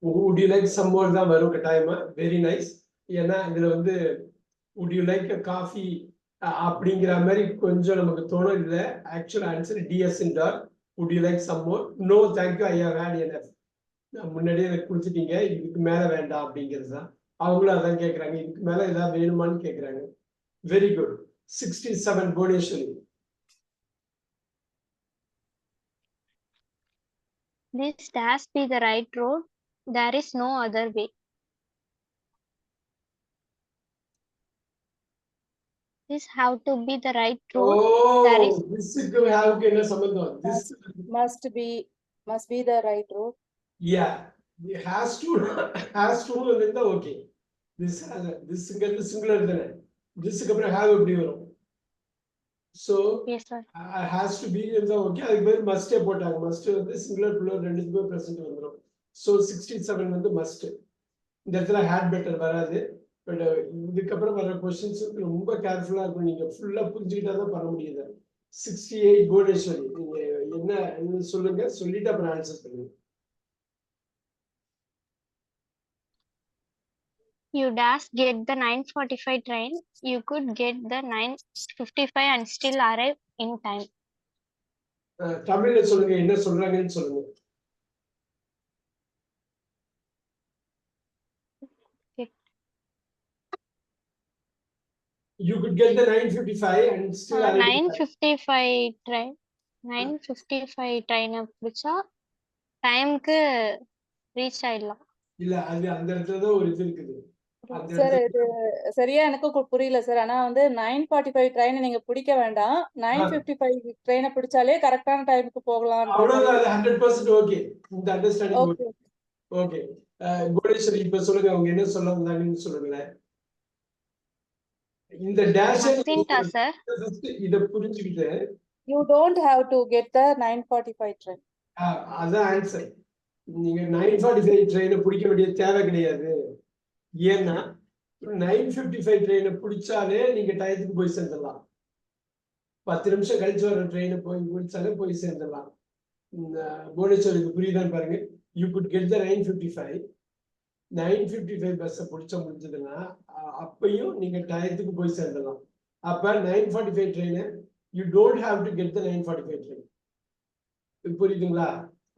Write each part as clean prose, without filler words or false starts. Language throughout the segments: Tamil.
would you like some more தான் வரும் கட்டாயமா. Very nice. ஏன்னா இதுல வந்து would you like a coffee அப்படிங்கிற மாதிரி கொஞ்சம் நமக்கு தோணும். இல்லை, ஆக்சுவல் ஆன்சர் டிஎஸ் இன்டார். would you like some more? no thank you, I have had enough. முன்னாடியே எனக்கு கொடுத்துட்டீங்க, இதுக்கு மேல வேண்டாம் அப்படிங்கிறது தான். அவங்களும் அதான் கேட்கறாங்க, இதுக்கு மேல ஏதாவது வேணுமான்னு கேட்கறாங்க. Very good. 67 Bhuvaneswari. This dash be the right road. There is no other way. This have to be the right road. There is this have என்ன சம்பந்தம்? This must be the right road. Yeah, it has to இருந்தா ஓகே. This சிங்குலர் தானே. Thisக்கு அப்புறம் have எப்படி வரும்? So yes sir. Has to be இருந்தா ஓகே. அதுக்கு பேர் must போட்டாங்க. must வந்து சிங்குலர் ப்ளூரல் ரெண்டுக்குமே பிரசன்ட் வந்துரும். So 67 வந்து must. இந்த இடத்துல had better வராது. பட் இதுக்கு அப்புறம் வர क्वेश्चंस ரொம்ப கேர்ஃபுல்லா இருக்கணும். நீங்க ஃபுல்லா புரிஞ்சுக்கிட்டா தான் பண்ண முடியுது. 68 புவனேஸ்வரி. நீங்க என்ன சொல்லுங்க, சொல்லிட்டு அப்புறம் ஆன்சர் பண்ணுங்க. You dash get the 9:45 train. You could get the 9:55 and still arrive in time. தமிழ்ல சொல்லுங்க, என்ன சொல்றாங்கன்னு சொல்லுங்க. You could get the 9:55 and still arrive. 9:55 train. 9:55 train பிடிச்சா டைம்க்கு ரீச் ஆயிடலாம். இல்ல, அது அந்த இடத்துல தான் ஒரு இது இருக்குது. சார் இது சரியா எனக்கு புரியல சார். ஆனா வந்து 9:45 ட்ரெயினை நீங்க பிடிக்க வேண்டாம், 9:55 ட்ரெயினை பிடிச்சாலே கரெக்டான டைமுக்கு போகலாம். அவ்வளவுதான். 100% ஓகே. இந்த அண்டர்ஸ்டாண்டிங் ஓகே. ஓகே புவனேஸ்வரி, இப்ப சொல்லுங்க, அவங்க என்ன சொல்ல வந்தாங்கன்னு சொல்லுங்களேன். இந்த டேஷ் இத புரிஞ்சுக்கிட்டு you don't have to get the 9:45 train. அதான் ஆன்சர். நீங்க 9:45 ட்ரெயினை பிடிக்க வேண்டிய தேவை கிடையாது. ஏன்னா 9:55 ட்ரெயினை பிடிச்சாலே நீங்க டயத்துக்கு போய் சேர்ந்துடலாம். 10 நிமிஷம் கழிச்சு வர ட்ரெயினை போய் பிடிச்சாலே போய் சேர்ந்துடலாம். புவனேஸ்வருக்கு புரியுதான்னு பாருங்க. யூ குட் கெட் த 9:55 பஸ்ஸை பிடிச்ச முடிஞ்சதுன்னா அப்பையும் நீங்க டயத்துக்கு போய் சேர்ந்துடலாம். அப்ப 9:45 ட்ரெயினை you don't have to get the 9:45 train. புரியுதுங்களா?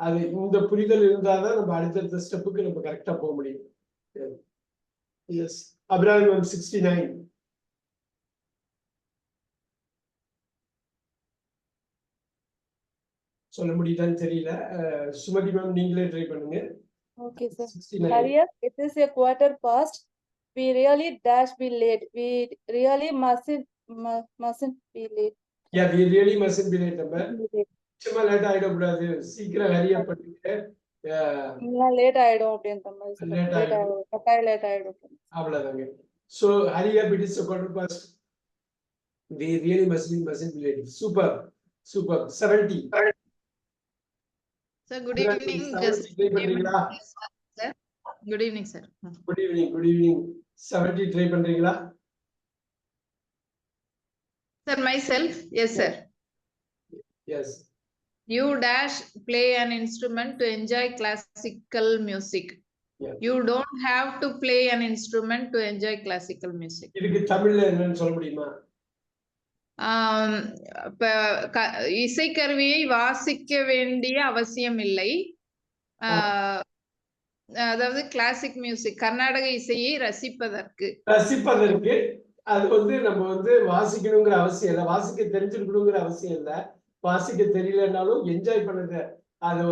அது இந்த புரிதல் இருந்தாதான் நம்ம அடுத்தடுத்த ஸ்டெப்புக்கு நம்ம கரெக்டா போக முடியும். Yes, Abraham 69. சொல்ல முடியுதான்னு தெரியல. சுமதி மேம் நீங்களே ட்ரை பண்ணுங்க. Okay sir. Hurry up, it is a quarter past. We really dash be late. We really mustn't be late. Yeah, we really mustn't be late. நம்ம சும்மா லேட் ஆயிட கூடாது. சீக்கிரம் ஹரி அப் பண்ணுங்க. லேட் ஆயிடும் அப்படின்ற மாதிரி லேட் ஆயிடும், கட்டாயம் லேட் ஆயிடும். அவ்வளவுதாங்க. So hurry up, it is a quarter past. We really mustn't be late. Super 70. Sir, good evening. Just sir. Good evening sir. Good evening. 70 try பண்றீங்களா? Sir, myself, yes sir. Yes. You dash play an instrument to enjoy classical music. Yeah. You don't have to play an instrument to enjoy classical music. இதுக்கு தமிழ்ல என்னன்னு சொல்ல முடியுமா? இசைக்கருவியை வாசிக்க வேண்டிய அவசியம் இல்லை. அதாவது கிளாசிக் மியூசிக், கர்நாடக இசையை ரசிப்பதற்கு அது வந்து நம்ம வந்து வாசிக்கணுங்கிற அவசியம் இல்லை, வாசிக்க தெரிஞ்சிருக்கணுங்கிற அவசியம் இல்லை. வாசிக்க தெரியலனாலும் என்ஜாய் பண்ணுங்க, அது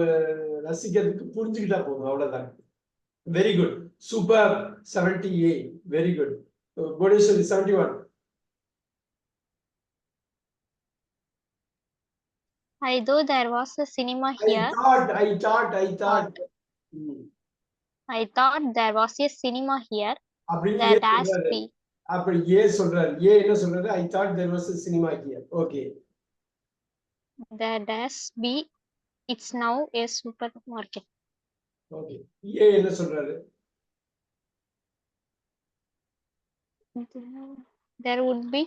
ரசிக்கிறதுக்கு புரிஞ்சுக்கிட்டா போதும், அவ்வளவுதான். Very good, super. 78, very good. Bhuvaneswari 71. I thought there was a cinema here. I thought there was a cinema here. There dash be. அப்படி ஏ சொல்றாரு. ஏ என்ன சொல்றாரு? I thought there was a cinema here. Okay. There dash be. It's now a supermarket. Okay. ஏ என்ன சொல்றாரு? There would be.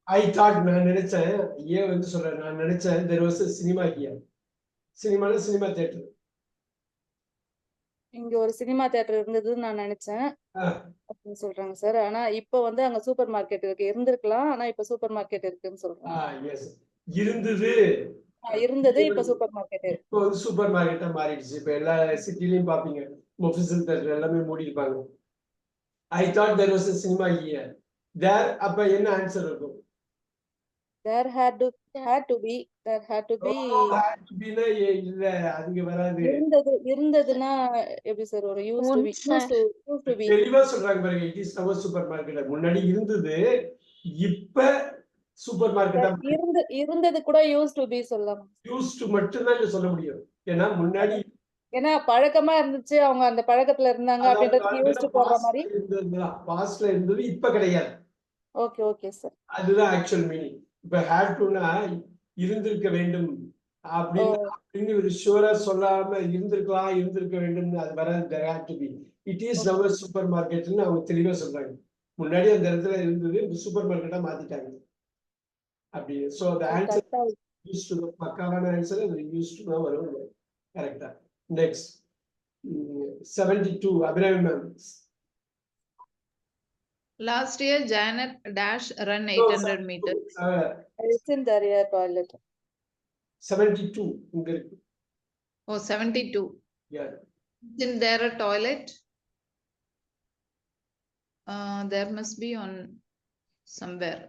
I thought, நான் நினைச்சேன். ஏ வந்து சொல்றாரு, நான் நினைச்சேன் there was a cinema here. சினிமால சினிமா தியேட்டர். இங்க ஒரு சினிமா தியேட்டர் இருந்ததுன்னு நான் நினைச்சேன் அப்படின்னு சொல்றாங்க சார். ஆனா இப்ப வந்து அங்க சூப்பர் மார்க்கெட் இருக்கு. இருந்திருக்கலாம். ஆனா இப்ப சூப்பர் மார்க்கெட் இருக்குன்னு சொல்றாங்க. எஸ் இருந்தது இருந்தது இப்ப சூப்பர் மார்க்கெட். இப்போ வந்து சூப்பர் மார்க்கெட்டா மாறிடுச்சு. இப்ப எல்லா சிட்டிலயும் பாப்பீங்க மொஃபிசல் தியேட்டர் எல்லாமே மூடி இருப்பாங்க. I thought there was a cinema here. There அப்ப என்ன ஆன்சர் இருக்கும்? There had to be இல்ல அதுக்கு வராது. இருந்ததுன்னா எப்படி சார் ஒரு used to be used to be தெளிவா சொல்றாங்க பாருங்க. இட் இஸ் நவ சூப்பர் மார்க்கெட். முன்னாடி இருந்தது இப்ப சூப்பர் மார்க்கெட்டா இருந்தது கூட used to be சொல்லலாம். யூஸ் டு மட்டும் தான் சொல்ல முடியும். ஏன்னா முன்னாடி ஏன்னா பழக்கமா இருந்துச்சு அவங்க அந்த பழக்கத்துல இருந்தாங்க அப்படின்றதுக்கு used to போடுற மாதிரி பாஸ்ட்ல இருந்தது இப்ப கிடையாது. Okay okay sir. அதுதான் ஆக்சுவல் மீனிங். இப்ப ஹேட் டுனா இருந்திருக்க வேண்டும் அப்படின்னு ஒரு ஷூரா சொல்லாம இருந்திருக்க வேண்டும் அது வராது. there had to be. It is now a super மார்க்கெட்னு அவங்க தெளிவா சொல்றாங்க. முன்னாடி அந்த இடத்துல இருந்தது சூப்பர் மார்க்கெட்டா மாத்திட்டாங்க அப்படி. So the answer used to பக்காவான ஆன்சர் used to தான் வரும். கரெக்ட்டா. Next 72 Abirami ma'am. Last year, Janet dash run 800 meters. It's in the rear toilet. 72 இங்க இருக்கு. Oh, 72. Yeah. In there a toilet? There must be on somewhere.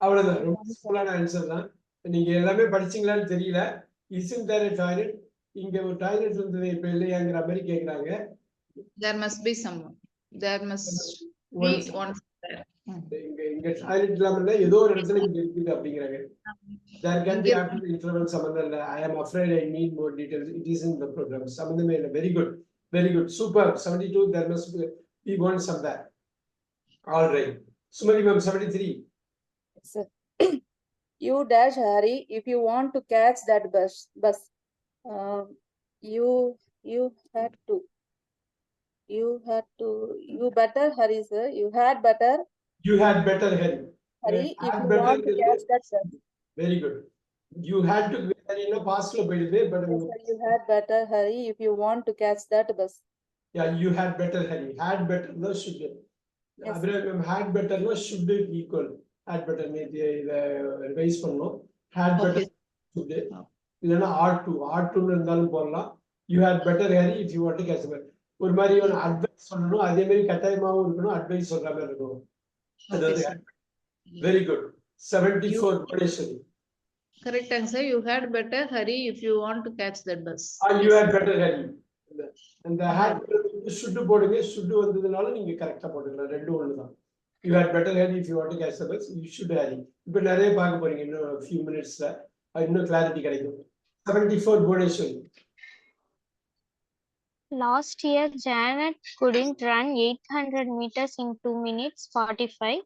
அவ்வளவுதான். ரொம்ப சிம்பிளான ஆன்சர் தான். நீங்க எல்லாமே படிச்சீங்களான்னு தெரியல. Isn't there a toilet? இங்க ஒரு டாய்லெட் இருந்தது இப்ப இல்லையாங்கிற மாதிரி கேக்குறாங்க. There must be someone. There must be one there. இங்க டாய்லெட் இல்லாம ஏதோ ஒரு இடத்துல இங்க இருக்குது அப்படிங்கறாங்க. There can be after the interval சம்பந்தம் இல்ல. I am afraid I need more details. It is in the program. சம்பந்தமே இல்ல. Very good. Very good. Super. 72 there must be one somewhere. All right. Sumati ma'am 73. Sir. You dash Harry if you want to catch that bus. You had to. You better hurry, sir. You had better hurry. Harry if you want to catch that bus. Very good. You had to hurry in the past lo poidude but yes, sir, you had better hurry if you want to catch that bus. Yeah, you had better hurry. Had better no should. Yes. Abraham had better no should equal. Had better ne ida revise pannom. Had better should. இல்லனா ought to னு இருந்தாலும் போடலாம். You had better hurry if you want to catch the bus. ஒரு மாதிரி ஒரு அட்வைஸ் சொல்லணும். அதே மாதிரி கட்டாயமாவும் இருக்கணும். அட்வைஸ் சொல்ற மாதிரி இருக்கணும். அதாவது very good. 74 Bhubaneswari. Correct answer. You had better hurry if you want to catch that bus. You had better hurry. And the had should போடுங்க. should வந்ததுனால நீங்க கரெக்ட்டா போட்டுக்கலாம். ரெண்டும் ஒண்ணுதான். You had better hurry if you want to catch the bus. You should hurry. இப்போ நிறைய பார்க்க போறீங்க இன்னும் few minutesல. இன்னும் clarity கிடைக்கும். 74 Bhubaneswari. Last year, Janet couldn't run 800 meters in 2 minutes 45.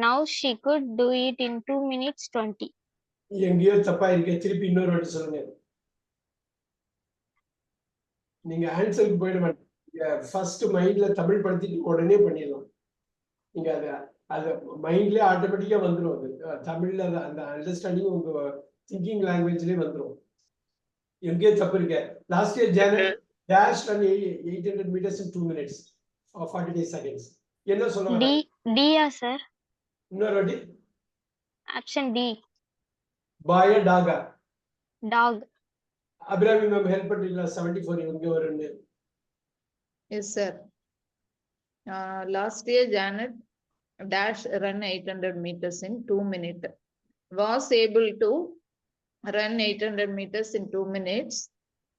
Now she could do it in 2 minutes 20. எங்கேயோ தப்பா இருக்கு. திருப்பி இன்னொரு வாட்டி சொல்லுங்க. நீங்க ஆன்சருக்கு போயிட மாட்டீங்க. ஃபர்ஸ்ட் மைண்ட்ல தமிழ் படுத்திட்டு உடனே பண்ணிடலாம். நீங்க அது மைண்ட்லயே ஆட்டோமேட்டிக்கா வந்துடும். அது தமிழ்ல அந்த அண்டர்ஸ்டாண்டிங் உங்க திங்கிங் லாங்குவேஜ்லயே வந்துடும். எங்கேயோ தப்பு இருக்கு. Last year Janet dash run 800 meters in 2 minutes or 48 seconds. என்ன சொல்லுவாங்க? D sir. இன்னொரு வாட்டி. Option D. Boy dog. Dog. Abirami ma'am help பண்றீங்களா? 74 இங்க வருங்க. Yes sir. Last year Janet dash run 800 meters in 2 minutes. Was able to run 800 meters in 2 minutes.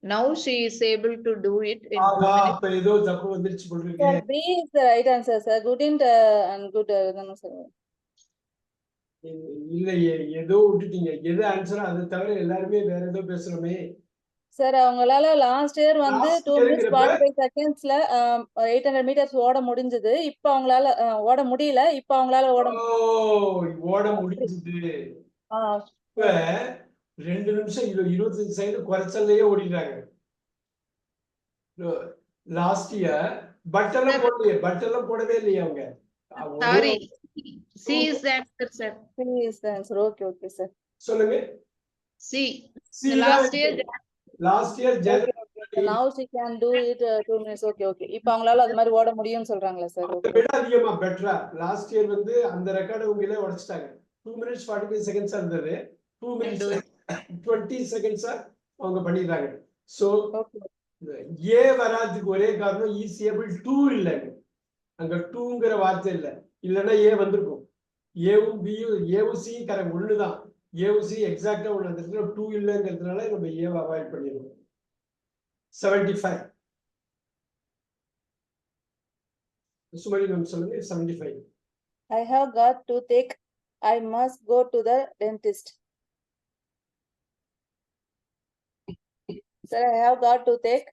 Now she is able to do it in 2 minutes. ஏதோ தப்பு வந்துருச்சு போடுறீங்க. Sir, B is the right answer, sir. Couldn't and good தான sir. இல்ல ஏதோ விட்டுட்டீங்க. எது ஆன்சர் அது தவிர எல்லாரும் வேற ஏதோ பேசுறோமே. சார் அவங்களால லாஸ்ட் இயர் வந்து 2 minutes 45 secondsல 800 meters ஓட முடிஞ்சது. இப்ப அவங்களால ஓட முடியல. இப்ப அவங்களால ஓட முடிஞ்சது. இப்ப 2 நிமிஷம் 25 செகண்ட் குறைச்சல்லையே ஓடிட்டாங்க. லாஸ்ட் இயர் பட்டெல்லாம் போடவே இல்லையா அவங்க? Sorry. C is the answer sir. C is the answer. Okay sir. சொல்லுங்க. C. Last year January now she can do it 2 minutes. Okay. இப்ப அவங்களால அது மாதிரி ஓட முடியும்னு சொல்றாங்களா சார்? அதை விட அதிகமா பெட்டரா லாஸ்ட் இயர் வந்து அந்த ரெக்கார்டை உங்களே உடைச்சிட்டாங்க. 2 minutes 45 seconds இருந்தது, 2 minutes 20 seconds அவங்க பண்ணிடுறாங்க. சோ ஏ வராதுக்கு ஒரே காரணம் இஸ் ஏபிள் டு இல்லைங்க, அங்க டூங்கிற வார்த்தை இல்லை, இல்லைன்னா ஏ வந்திருக்கும். ஏவும் பியும் ஏவும் சி கரெக்ட் ஒண்ணுதான், ஏவும் சி எக்ஸாக்டா ஒண்ணு அந்த டூ இல்லைங்கிறதுனால நம்ம ஏவை அவாய்ட் பண்ணிடுவோம். 75 சுமதி மேம் சொல்லுங்க. 75 I have got toothache. I must go to the dentist. Sir, I have got toothache.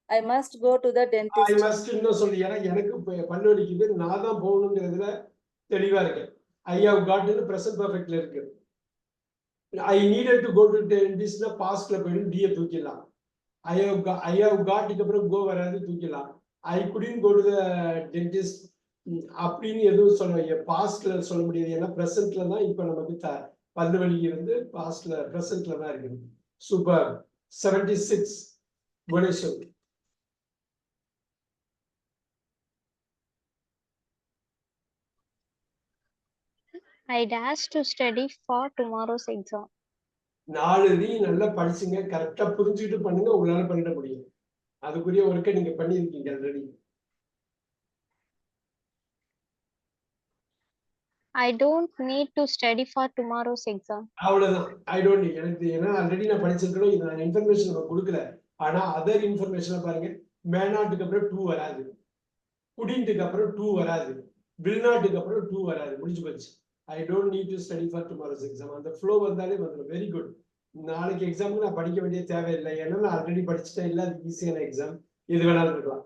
I must go to the dentist. I must இன்னும் சொல்லி, ஏன்னா எனக்கு பல்லு வலிக்குது, நான் தான் போகணுங்கிறதுல தெளிவா இருக்கேன். I have got ன்னு present perfectல இருக்கு. I needed to go to dentist னா pastல போயிடும், D தூக்கிடலாம். I have got க்கு அப்புறம் go வராது, தூக்கிடலாம். I couldn't go to the dentist அப்படின்னு எதுவும் சொல்ல பாஸ்ட்ல சொல்ல முடியாது, ஏன்னா பிரசன்ட்ல தான் இப்ப நமக்கு பல்லு வலி வந்து பாஸ்ட்ல பிரசன்ட்ல தான் இருக்குது. Super. 76 குணேஷன். I dash to study for tomorrow's exam. 4 நல்லா படிச்சுங்க, கரெக்டா புரிஞ்சுக்கிட்டு பண்ணுங்க, உங்களால பண்ணிட முடியும். அதுக்குரிய ஒர்க்கை நீங்க பண்ணிருக்கீங்க already. I don't need to study for tomorrow's exam. அவ்வளவுதான். I don't need. எனக்கு ஏன்னா ஆல்ரெடி நான் படிச்சிருக்கணும், இது நான் இன்ஃபர்மேஷன் நம்ம கொடுக்கல. ஆனா அதர் இன்ஃபர்மேஷனை பாருங்க. மேனாட்டுக்கு அப்புறம் 2 வராது, குடின்ட்டுக்கு அப்புறம் 2 வராது, வில்நாட்டுக்கு அப்புறம் 2 வராது, முடிஞ்சு போச்சு. I don't need to study for tomorrow's exam. அந்த ஃப்ளோ வந்தாலே வந்துடும். Very good. நாளைக்கு எக்ஸாமுக்கு நான் படிக்க வேண்டிய தேவையில்லை, ஏன்னா நான் ஆல்ரெடி படிச்சுட்டேன், இல்லை அது ஈஸியான எக்ஸாம், எது வேணாலும் இருக்கலாம்.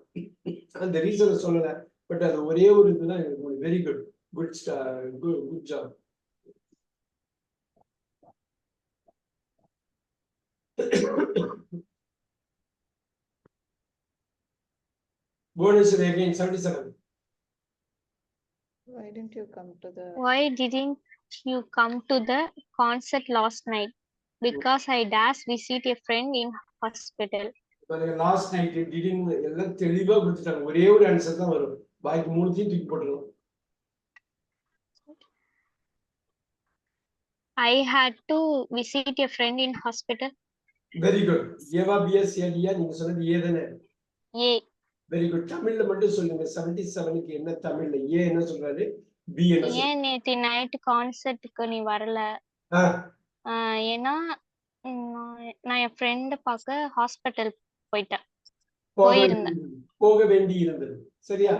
அந்த ரீசனை சொல்லல, பட் அது ஒரே ஒரு இதுதான் எனக்கு. Very good, good job. Bonus again 77. Why didn't you come to the? Why didn't you come to the concert last night? Because I dash visit a friend in hospital. Last night திடீர்னு எல்லாம் தெளிவா கொடுத்துட்டாங்க, ஒரே ஒரு ஆன்சர் தான் வரும், பாக்கி மூணுத்தையும் தூக்கி போட்டுருவோம். I had to visit a friend in hospital. Very good. ஏவா பிஎஸ் ஏடியா? நீங்க சொன்னது ஏ தானே? ஏ. Very good. தமிழ்ல மட்டும் சொல்லுங்க. 77க்கு என்ன தமிழ்ல ஏ என்ன சொல்றாரு, பி என்ன சொல்றாரு? ஏன் நேத்து நைட் கான்சர்ட்டுக்கு நீ வரல? ஏன்னா நான் என் ஃப்ரெண்ட் பார்க்க ஹாஸ்பிட்டல் போயிட்டேன், போக வேண்டி இருந்தது. சரியா?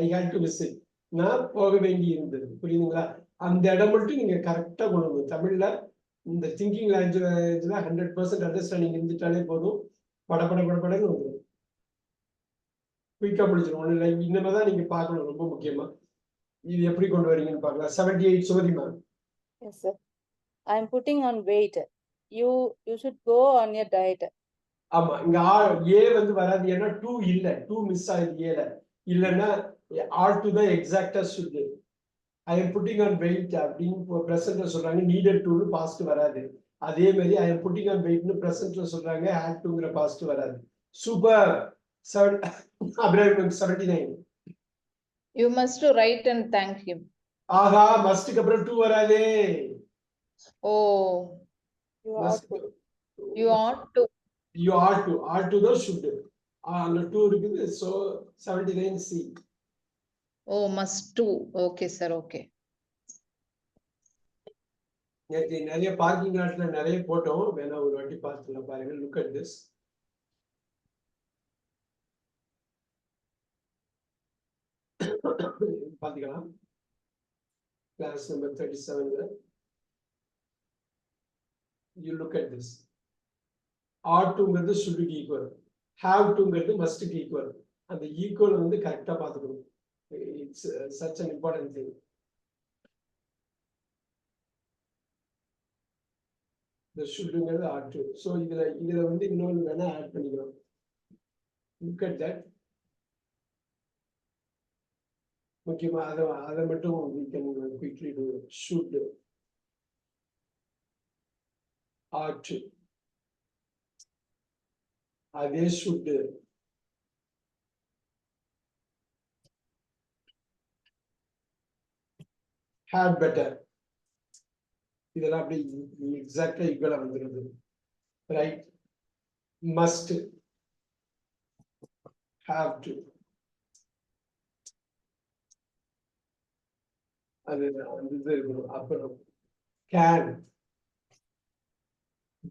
I had to visit. நான் போக வேண்டி இருந்தது. புரியுதுங்களா? அந்த இடம் மட்டும் நீங்க கரெக்டா கொண்டு வந்து தமிழ்ல இந்த திங்கிங் லாங்குவேஜ்ல 100% அண்டர்ஸ்டாண்டிங் இருந்துட்டாலே போதும், படன்னு வந்துடும், குயிக்கா முடிச்சிடும். ஒண்ணு இல்லை, இனிமேதான் நீங்க பார்க்கணும், ரொம்ப முக்கியமா இது எப்படி கொண்டு வரீங்கன்னு பார்க்கலாம். 78 சுமதிமா. Yes sir. I am putting on weight. You should go on your diet. ஆமா, இங்க ஏ வந்து வராது, ஏன்னா 2 இல்ல, 2 மிஸ் ஆகுது ஏல. இல்லைன்னா ஆர் டு தான் எக்ஸாக்டா சொல்லு. I am putting on weight அப்படின்னு பிரசன்ட்ல சொல்றாங்க, needed to பாஸ்ட் வராது. அதே மாதிரி I am putting on weight னு பிரசன்ட்ல சொல்றாங்க, had toங்கிற பாஸ்ட் வராது. Super. Ibrahim 79. You must write and thank him. ஆஹா, மஸ்ட்க்கு அப்புறம் 2 வராதே. Oh, You ought to. you ought to. You ought to. Ought to தான் should. அங்க 2 இருக்குது. So 79 C. Oh, must to. Okay sir, okay. நேற்று நிறைய பார்க்கிங் லாட்ல நிறைய போட்டோம், வேணா ஒரு வாட்டி பார்த்துக்கலாம் பாருங்க. Look at this. பாத்துக்கலாம். கிளாஸ் நம்பர் 37ல you look at this. ought toங்கிறது should க்கு ஈக்குவல், have toங்கிறது must க்கு ஈக்குவல். அந்த ஈக்குவல் வந்து கரெக்டா பாத்துக்கணும். It's such an important thing. The shouldங்கிறது ought to. So இதுல வந்து இன்னொன்னு வேணா ஆட் பண்ணிக்கலாம். Look at that. முக்கியமா அதை மட்டும் we can quickly do. Should, ought to. அதே should had better இதெல்லாம் அப்படி எக்ஸாக்டா ஈக்குவலா வந்துருது ரைட் மஸ்ட் have to அது அந்த இது இருக்கணும் அப்புறம் can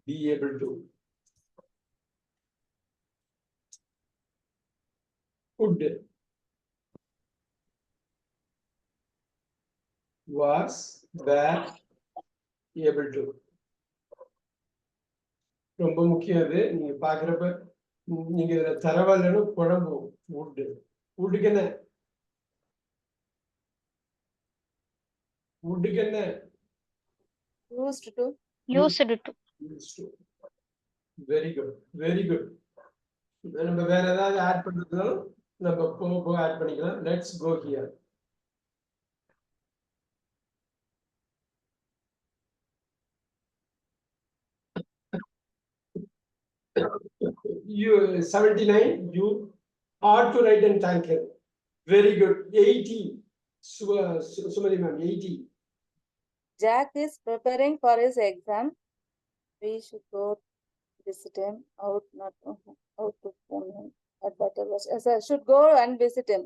be able to could was were able to ரொம்ப முக்கியம் அது நீங்க பாக்குறப்ப நீங்க இதுல தரவல்லன்னு குழம்பும் wood woodக்கு என்ன woodக்கு என்ன used to used to. Very good very good நம்ம வேற ஏதாவது ஆட் பண்றதுனாலும் நம்ம போக ஆட் பண்ணிக்கலாம் let's go here you 79 you ought to write and thank him very good 80 Sumali ma'am 80 Jack is preparing for his exam. We should go visit him. Out to phone him. Should go and visit him.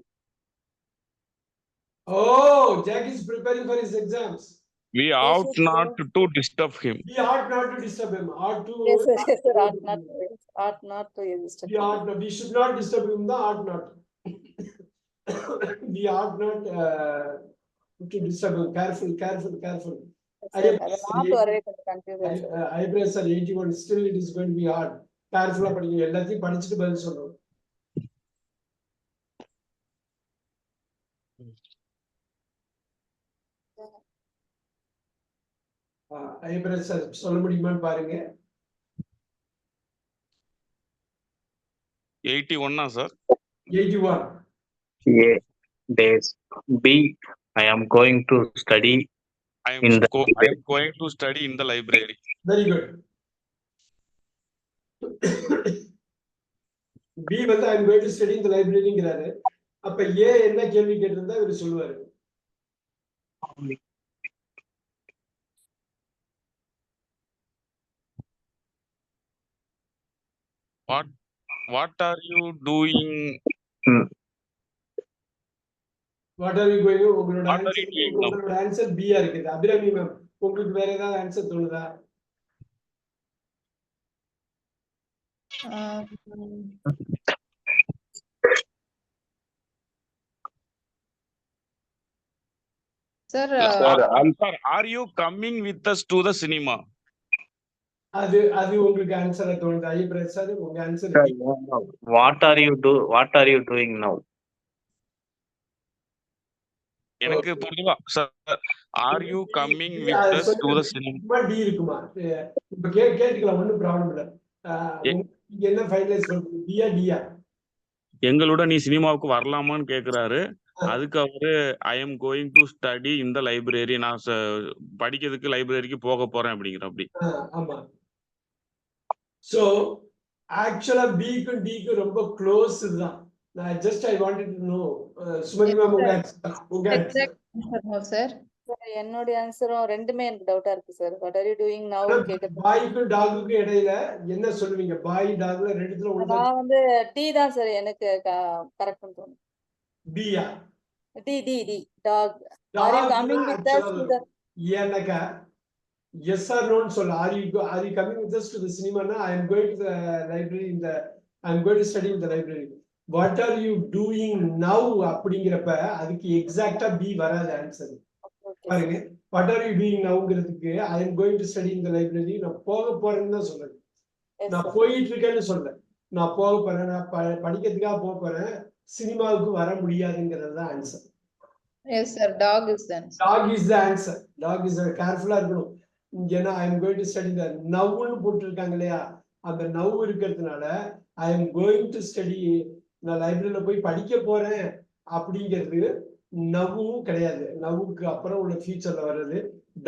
oh Jack is preparing for his exams We ought not to disturb him. we ought not to disturb him ought to Yes, sir. Ought not to disturb we him. ought not, we should not disturb him the ought not we ought not to disturb him careful Sir, அது not வரவே கொஞ்சம் confusion, sir. eyebrows are 81 still it is going to be hard careful படிங்க எல்லாத்தையும் படிச்சிட்டு பதில் சொல்லணும் eyebrows சொல்ல முடியுமான்னு பாருங்க 81 sir. 81 A days. B. I am going to study. I am going to study in the library. very good B வந்து I am going to study in the libraryங்கறாரு அப்ப A என்ன கேள்வி கேட்டிருந்தா இவர் சொல்லுவாரு What are you doing? What are you going to உங்களோட What are you doing now? உங்களோட ஆன்சர் B ஆ இருக்குது அபிராமி மேம் உங்களுக்கு வேற ஏதாவது ஆன்சர் தோணுதா Sir, Sir, are you coming with us to the cinema? அது உங்களுக்கு ஆன்சரா தோணுதா பிரசாத் உங்க answer Sir, no. What are you doing now? எனக்கு புரியுதா sir are you coming with us to the cinema? D இருக்குமா இப்ப கேட்டுக்கலாம் ஒண்ணும் ப்ராப்ளம் இல்ல நீங்க என்ன ஃபைனலைஸ் பண்றீங்க பியா டியா எங்களோட நீ சினிமாவுக்கு வரலாமான்னு கேக்குறாரு அதுக்கு அவரு I am going to study in the library நான் படிக்கிறதுக்கு லைப்ரரிக்கு போக போறேன் அப்படிங்கிற அப்படி ஆமா சோ ஆக்சுவலா பிக்கும் டிக்கு ரொம்ப க்ளோஸ் தான் நான் just I wanted to know Sumathi ma'am உங்க exact answer no, sir. Sir, என்னோட ஆன்சரும் ரெண்டுமே எனக்கு டவுட்டா இருக்கு sir. What are you doing now கேக்குறது. பாய்க்கும் டாகுக்கும் இடையில என்ன சொல்லுவீங்க பாய் டாக்ல ரெண்டுத்துல ஒண்ணு நான் வந்து டி தான் சார் எனக்கு கரெக்ட்னு தோணுது. பியா டி டாக். Are you coming with us to the ஏனக்கா எஸ் ஆர் நோன்னு சொல்ல are you coming with us to the cinema na I am going to the library I am going to study in the library what are you doing now அப்படிங்கறப்ப அதுக்கு எக்ஸாக்ட்டா பி வராது ஆன்சர் பாருங்க what are you doing nowங்கிறதுக்கு I am going to study in the library நான் போக போறேன்னு தான் சொல்றேன் நான் போயிட்டு இருக்கேன்னு சொல்றேன் நான் போக போறேன் நான் படிக்கிறதுக்காக போக போறேன் சினிமாவுக்கு வர முடியாதுங்கிறது தான் answer Yes, sir. Dog is the answer. dog is the answer dog is careful-ஆ இருக்கணும் ஏன்னா I am going to study the now-ன்னு போட்டுருக்காங்க இல்லையா அந்த now இருக்கிறதுனால I am going to study நான் லைப்ரரியில போய் படிக்க போறேன் அப்படிங்கிறது நவ்வும் கிடையாது நவ்வுக்கு அப்புறம் உள்ள ஃபியூச்சர்ல வர்றது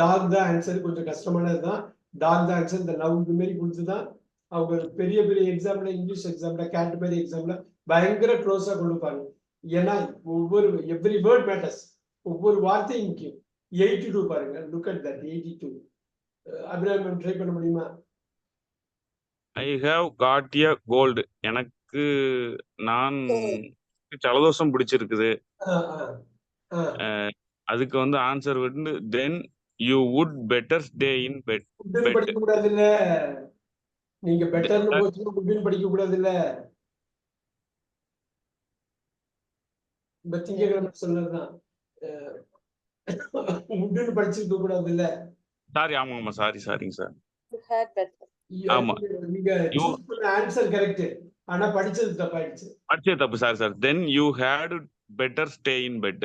டாக் தான் ஆன்சர் கொஞ்சம் கஷ்டமானது தான் டாக் தான் ஆன்சர் இந்த நவ்வுக்கு மாரி கொடுத்துதான் அவங்க பெரிய பெரிய எக்ஸாம்ல, இங்கிலீஷ் எக்ஸாம்ல, கேட்டகரி எக்ஸாம்ல பயங்கர க்ளோஸா கொடுப்பாங்க. ஏன்னா ஒவ்வொரு எவ்ரி வேர்ட் மேட்டர்ஸ், ஒவ்வொரு வார்த்தையும் முக்கியம். 82 பாருங்க, look at that 82. Abiraman try பண்ண முடியுமா? I have got a cold. எனக்கு நான் ஜலதோஷம் பிடிச்சிருக்குது. அதுக்கு வந்து ஆன்சர் வந்து then you would better stay in bed. படிக்க கூடாது இல்ல, நீங்க பெட்டர்னு போச்சுன்னா குட்னு படிக்க கூடாது இல்ல. இந்த திங்கக்கிழமை சொன்னதுதான் உட்னு படிச்சிருக்க கூடாது இல்ல. சாரி, ஆமா சாரிங்க சார். You had better. ஆமா. நீங்க சூஸ் பண்ண ஆன்சர் கரெக்ட், ஆனா படிச்சது தப்பாயிடுச்சு. படிச்சது தப்பு sir. Then you had better stay in bed.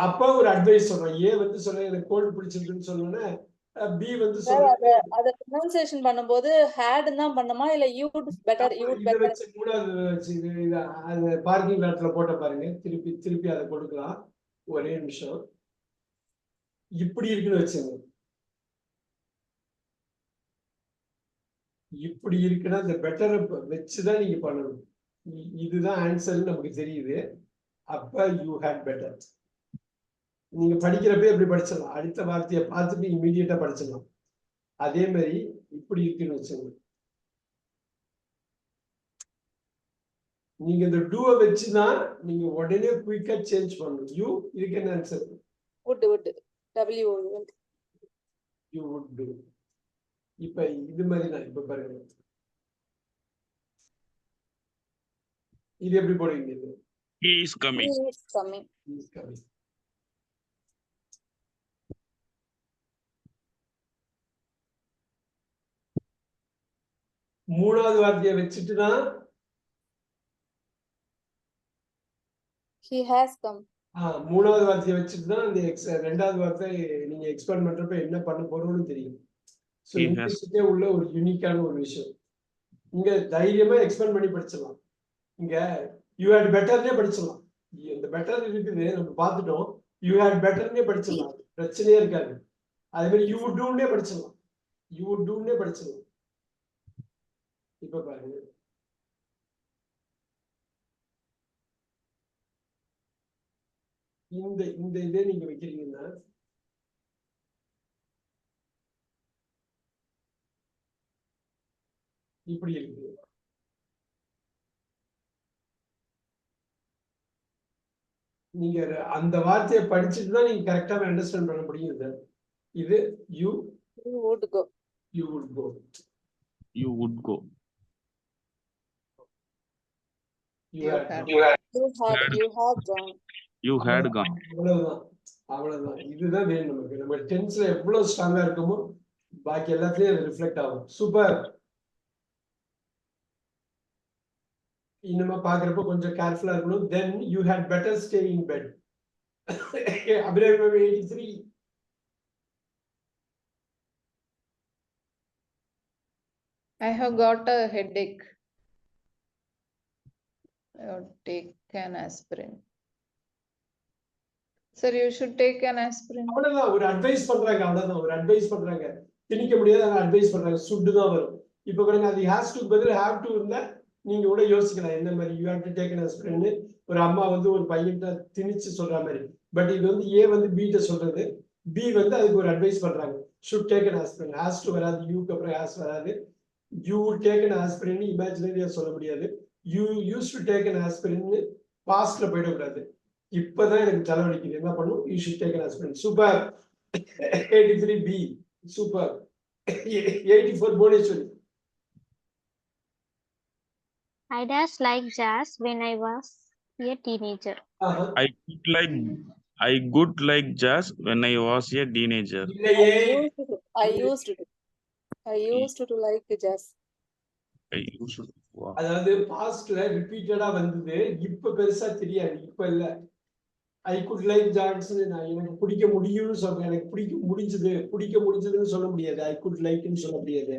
அப்பா ஒரு அட்வைஸ் சொல்றேன். ஏ வந்து சொல்ல எனக்கு கோல்டு பிடிச்சிருக்குன்னு சொன்னோன்னே பி வந்து அத ப்ரொனன்சியேஷன் பண்ணும்போது had தான் பண்ணமா இல்ல you better வச்சு மூணாவது வச்சு அந்த பார்க்கிங் லாட்ல போட்ட பாருங்க. திருப்பி அதை கொடுக்கலாம். ஒரே நிமிஷம். இப்படி இருக்குன்னு வச்சுங்க. இப்படி இருக்குன்னா இந்த பெட்டரை வச்சுதான் நீங்க பண்ணணும். இதுதான் ஆன்சர் நமக்கு தெரியுது. அப்ப யூ ஹேட் பெட்டர். நீங்க படிக்கிறப்ப எப்படி படிச்சிடலாம், அடுத்த வார்த்தையை பார்த்துட்டு இமீடியட்டா படிச்சிடலாம். அதே மாதிரி இப்படி இருக்குன்னு வச்சுங்க. நீங்க இந்த டூவை வச்சுதான் நீங்க உடனே குயிக்கா சேஞ்ச் பண்ணணும். யூ இதுக்கு என்ன answer? would w you would to. இப்ப இது மாதிரி தான். இப்ப பாருங்க, இது எப்படி போடுவீங்க? இது He is coming. he is coming. He is coming. மூணாவது வார்த்தையை வச்சுட்டு தான் he has come. மூணாவது வார்த்தையை வச்சுட்டு தான் அந்த ரெண்டாவது வார்த்தை நீங்க எக்ஸ்பேண்ட் பண்றப்ப என்ன பண்ண போறோம்னு தெரியும். ஸோ இங்கிலீஷ்க்கே உள்ள ஒரு யூனிக்கான ஒரு விஷயம். இங்க தைரியமா எக்ஸ்பேண்ட் பண்ணி படிச்சிடலாம். இங்க யூ ஹேட் பெட்டர்னே படிச்சிடலாம். இந்த பெட்டர் இருக்குது நம்ம பார்த்துட்டோம். யூ ஹேட் பெட்டர்னே படிச்சிடலாம், பிரச்சனையே இருக்காது. அதே மாதிரி யூ வுட் டூன்னே படிச்சிடலாம். யூ வுட் டூன்னே படிச்சிடலாம். இப்ப பாருங்க, இந்த இதே நீங்க வைக்கிறீங்கன்னா இப்படி இருக்கு. நீங்க அந்த வார்த்தையை படிச்சுட்டு தான் நீங்க கரெக்டா அண்டர்ஸ்டாண்ட் பண்ண முடியும். இது you would go. You would go. You would go. You had gone. You had gone. அவ்வளவுதான். இதுதான் வேணும் நமக்கு. நம்ம டென்ஸ்ல எவ்வளவு ஸ்ட்ராங்கா இருக்குமோ பாக்கி எல்லாத்துலயும் அது ரிஃப்ளெக்ட் ஆகும். சூப்பர். இனிமே பாக்குறப்ப கொஞ்சம் கேர்ஃபுல்லா இருக்கணும். Then you had better stay in bed. Abraham 83. I have got a headache. Take an aspirin. Sir, you should take an aspirin. அவ்வளவுதான். ஒரு அட்வைஸ் பண்றாங்க. அவ்வளவுதான். ஒரு அட்வைஸ் பண்றாங்க. திணிக்க முடியாது, அட்வைஸ் பண்றாங்க. சுட்டு தான் வரும். இப்ப பாருங்க, அது ஹேஸ் டு பதில் ஹேவ் டு இருந்தா நீங்க கூட யோசிக்கலாம் என்ன மாதிரி. You have to take an aspirin ஒரு அம்மா வந்து ஒரு பையன்கிட்ட திணிச்சு சொல்ற மாதிரி. பட் இது வந்து ஏ வந்து பி கிட்ட சொல்றது, பி வந்து அதுக்கு ஒரு அட்வைஸ் பண்றாங்க. Should take an aspirin. Has to வராது, யூக்கு அப்புறம் ஹேஸ் வராது. யூ டேக் an aspirin இமேஜினரியா சொல்ல முடியாது. You use to take an aspirin பாஸ்ட்ல போயிடக்கூடாது. இப்பதான் எனக்கு தலைவலிக்குது, என்ன பண்ணும்? You should take an aspirin. Super. 83 B. Super. 84 Bhuvaneswari. I dash like jazz when I was a teenager. I good like jazz when I was a teenager. இல்லையே. I used to like jazz. அதாவது பாஸ்ட்ல ரிப்பீட்டடா வந்தது, இப்ப பெருசா தெரியாது. இப்ப இல்ல. ஐ குட் லைக் ஜாஸ், நான் எனக்கு பிடிக்க முடியும்னு சொல்றேன். எனக்கு பிடிக்க முடிஞ்சதுன்னு சொல்ல முடியாது. ஐ குட் லைக்னு சொல்ல முடியாது.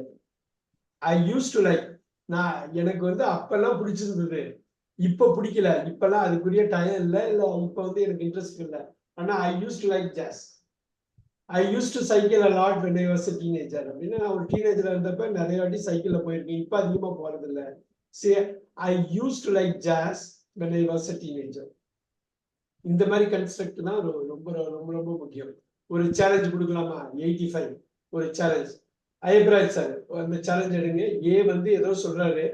ஐ யூஸ் டு லைக், நான் எனக்கு வந்து அப்பெல்லாம் பிடிச்சிருந்தது, இப்ப பிடிக்கல. இப்பெல்லாம் அதுக்குரிய டைம் இல்ல, இப்ப வந்து எனக்கு இன்ட்ரெஸ்ட் இல்லை. ஆனா I used to like jazz. I used to cycle a lot when I was a teenager. அப்படின்னா நான் ஒரு டீனேஜர்ல இருந்தப்ப நிறைய வாட்டி சைக்கிள்ல போயிருக்கேன். இப்ப அதிகமா போறது இல்ல. Say I used to like jazz when I was a teenager. இந்த மாதிரி கன்ஸ்ட்ரக்ட் தான் ரொம்ப ரொம்ப ரொம்ப முக்கியம். ஒரு சேலஞ்ச் கொடுக்கலாமா? 85 ஒரு சேலஞ்ச். ஐயப்ராஜ் சார் அந்த சேலஞ்ச் எடுங்க. ஏ வந்து ஏதோ சொல்றாரு,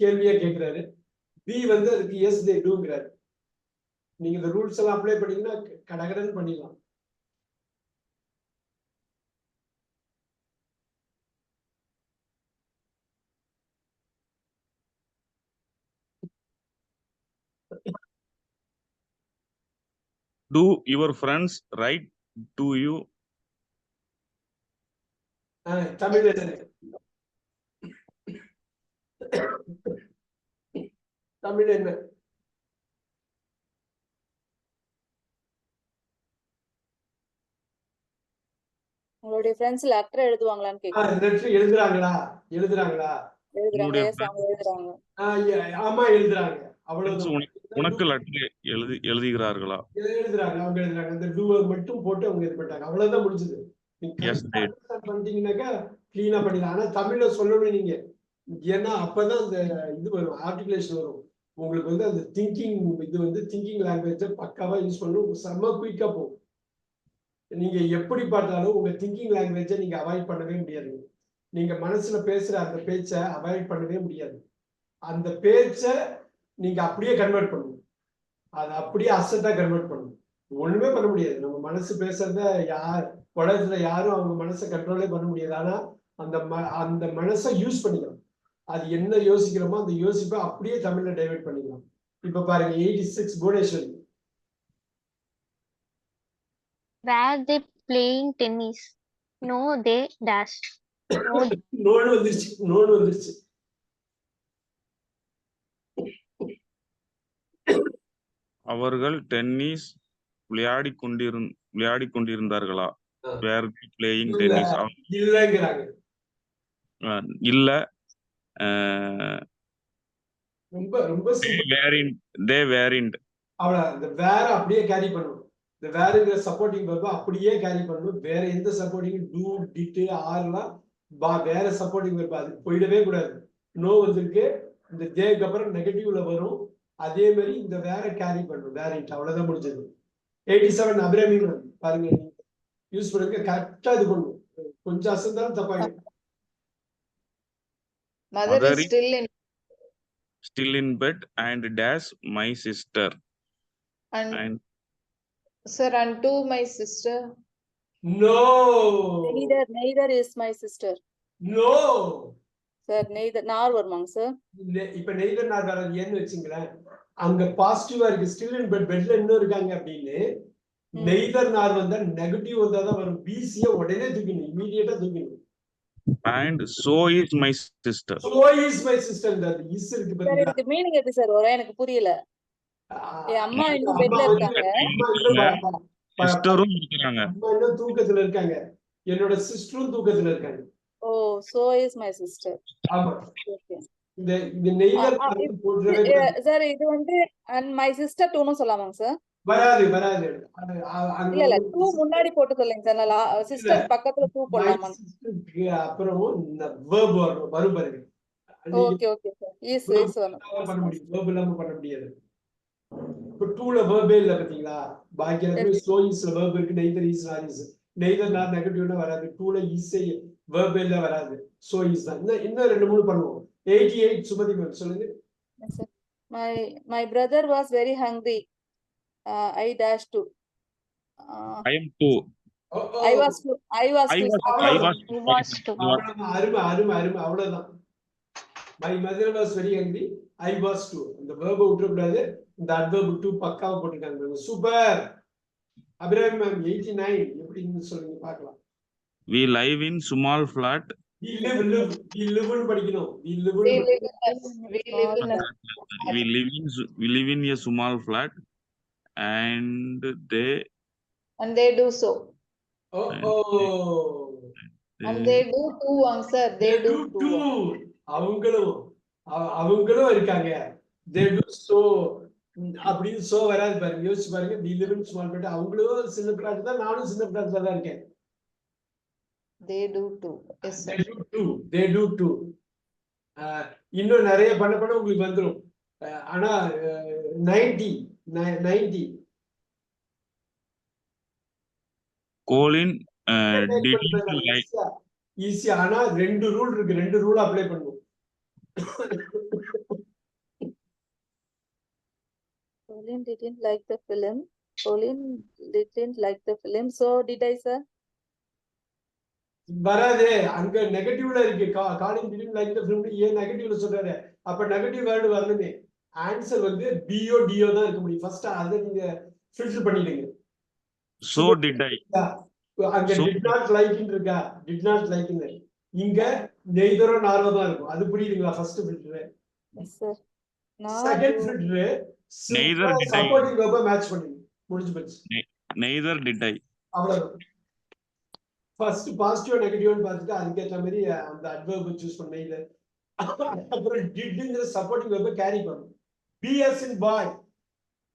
கேள்வியா கேட்கிறாரு. பி வந்து அதுக்கு எஸ் தே டூங்கிறாரு. நீங்க இந்த ரூல்ஸ் எல்லாம் அப்ளை பண்ணீங்கன்னா கடகடன்னு பண்ணிடலாம். Do your friends write to you? Tamil என்ன? தமிழ் என்ன? உங்களுடைய ஃப்ரெண்ட்ஸ் லெட்டர் எழுதுவாங்களான்னு கேக்குறேன். லெட்டர் எழுதுறாங்களா? எழுதுறாங்களா? எழுதுறாங்க. எஸ், அவங்க எழுதுறாங்க. ஆமா எழுதுறாங்க. அவ்வளவுதான். உனக்கு லெட்டர் எழுதுகிறார்களா? எழுதுறாங்க, அவங்க எழுதுறாங்க. அந்த டூவை மட்டும் போட்டு அவங்க இது பண்ணிட்டாங்க. அவ்வளவுதான் முடிஞ்சது. பண்ணிட்டீங்கன்னாக்கா கிளீனா பண்ணிடலாம். ஆனா தமிழ்ல சொல்லணும் நீங்க. ஏன்னா அப்பதான் அந்த இது வரும், ஆர்டிகுலேஷன் வரும். உங்களுக்கு வந்து அந்த திங்கிங் இது வந்து திங்கிங் லாங்குவேஜை பக்காவா யூஸ் பண்ணணும். செம்ம குயிக்கா போகும். நீங்க எப்படி பார்த்தாலும் உங்க திங்கிங் லாங்குவேஜை நீங்க அவாய்ட் பண்ணவே முடியாது. நீங்க மனசுல பேசுற அந்த பேச்சை அவாய்ட் பண்ணவே முடியாது. அந்த பேச்சை நீங்க அப்படியே கன்வெர்ட் பண்ணணும். அதை அப்படியே அசட்டா கன்வெர்ட் பண்ணணும். ஒண்ணுமே பண்ண முடியாது. நம்ம மனசு பேசுறத உலகத்துல யாரும் அவங்க மனசை கண்ட்ரோலே பண்ண முடியாது. ஆனா அந்த மனசை யூஸ் பண்ணிக்கலாம். அது என்ன யோசிக்கிறோமோ அந்த யோசிப்பை அப்படியே தமிழ்ல டைவர்ட் பண்ணிக்கலாம். இப்ப பாருங்க 86 Bhuvaneswari. Were they playing tennis? No, they dash. நோடு வந்துருச்சு. அவர்கள் டென்னிஸ் விளையாடிக் கொண்டிருந்தார்களா? Were they playing tennis? இல்லங்கிறாங்க. இல்ல. ரொம்ப ரொம்ப they weren't. அவ்வளவு. இந்த வேற அப்படியே கேரி பண்ணணும். இந்த வேறுங்கிற சப்போர்ட்டிங் வெர்பை அப்படியே கேரி பண்ணணும். வேற எந்த சப்போர்ட்டிங் டூ டிட் ஆர்லாம் வேற சப்போர்ட்டிங் வெர்பு அது போயிடவே கூடாது. நோ வந்திருக்கு, இந்த தேக்கு அப்புறம் நெகட்டிவ்ல வரும். அதே மாதிரி இந்த வேற கேரி பண்ணணும். வேரிண்ட். அவ்வளவுதான் முடிஞ்சது. 87 அபிராமின் பாருங்க, யூஸ் பண்ணுங்க. கரெக்டா இது பண்ணணும். கொஞ்சம் அசந்தாலும் தப்பாயிடும். Mother is still in bed and dash my sister. and sir, unto my sister. No. Neither is my sister. No. Sir, neither நார் வருமாங்க சார். இப்ப நெய்தர் நார் வராது. ஏன்னு வச்சுங்களேன், அங்க பாசிட்டிவா இருக்கு. ஸ்டில் இன் பெட், பெட்ல இன்னும் இருக்காங்க அப்படின்னு. நெய்தர் நார் வந்தா நெகட்டிவ் வந்தாதான் வரும். பிசிய உடனே தூக்கணும், இமீடியட்டா தூக்கணும். And so is my sister. So is my sister. இந்த இஸ் இருக்கு சார், பாத்தீங்களா? இதுக்கு மீனிங் எப்படி சார் வரும்? எனக்கு புரியல. என் அம்மா இன்னும் பெட்ல இருக்காங்க. சிஸ்டரும் இருக்காங்க. அம்மா இன்னும் தூக்கத்துல இருக்காங்க. என்னோட சிஸ்டரும் தூக்கத்துல இருக்காங்க. ஓ, so is my sister. ஆமா. Okay. இந்த நெய்தர் போடுறவே சார், இது வந்து and my sister டூன்னு சொல்லலாமாங்க சார்? வராது. இல்ல டூ முன்னாடி போட்டு சொல்லுங்க சார். நான் சிஸ்டர் பக்கத்துல டூ போடலாமா? அப்புறமும் வெர்ப் வரும் பாருங்க. Okay sir. இஸ் பண்ண முடியும். வெர்ப் இல்லாம பண்ண முடியாது. இப்ப டூல வெர்பே இல்ல பாத்தீங்களா? பாக்கி எல்லாமே சோ இஸ்ல வெர்ப் இருக்கு. நெய்தர் இஸ் நார் இஸ். நெய்தர் நார் நெகட்டிவ்னா வராது. டூல இஸ் வெர்ப் இல்ல வராது. சோ இஸ் தான். இன்னும் 2-3 பண்ணுவோம். 88 சுமதி மேம் சொல்லுங்க. My brother was very hungry. I dash to. I am too. I was too. அருமை. அவ்வளவுதான். My mother was very hungry. I was too. இந்த verb விட்டுற கூடாது. இந்த adverb to பக்காவா போட்டுருக்காங்க. சூப்பர். அபிராமி மேம் 89 எப்படின்னு சொல்லுங்க பார்க்கலாம். We live in small flat. We live படிக்கணும். We live in a small flat and they do so. And they do too, sir. They do too. அவங்களும் இருக்காங்க. They do so அப்படின்னு சோ வராது பாருங்க. யோசிச்சு பாருங்க. We live in small flat. அவங்களும் சின்ன பிளாட் தான், நானும் சின்ன பிளாட்ல தான் இருக்கேன். They do too. Yes, sir. they do too. இன்னும் நிறைய பண்ண பண்ண உங்களுக்கு வந்துடும். ஆனா 90 Colin didn't like. ஈஸியா. ஆனா 2 ரூல் இருக்கு, 2 ரூல் அப்ளை பண்ணுவோம். Colin didn't like the film. Colin didn't like the film. So did I, sir? வராது, அங்க நெகட்டிவ்ல இருக்கு. காலின் டிடன்ட் லைக் தி ஃபிலிம் ஏன் நெகட்டிவ்ல சொல்றாரு? அப்ப நெகட்டிவ் வேர்ட் வரணுமே. ஆன்சர் வந்து பிஓ டிஓ தான் இருக்க முடியும். ஃபர்ஸ்ட் அதை நீங்க ஃபில்டர் பண்ணிடுங்க. So did I. அங்க did not like இருக்கா? did not like இங்க நெய்தரோ நாரோ தான் இருக்கும். அது புரியுதுங்களா? First filter. Yes, sir. Second filter Neither did I. Supporting வெர்ப match பண்ணுங்க. முடிஞ்சு போச்சு. Neither did I. அவ்வளவுதான். ஃபர்ஸ்ட் பாசிட்டிவ் நெகட்டிவ்னு பார்த்துட்டு அதுக்கேற்ற மாதிரி அந்த அட்வர்ப் சூஸ் பண்ணீங்க. அப்புறம் டிட்ங்கிற சப்போர்ட்டிங் வெர்ப கேரி பண்ணும். பி as in பாய்,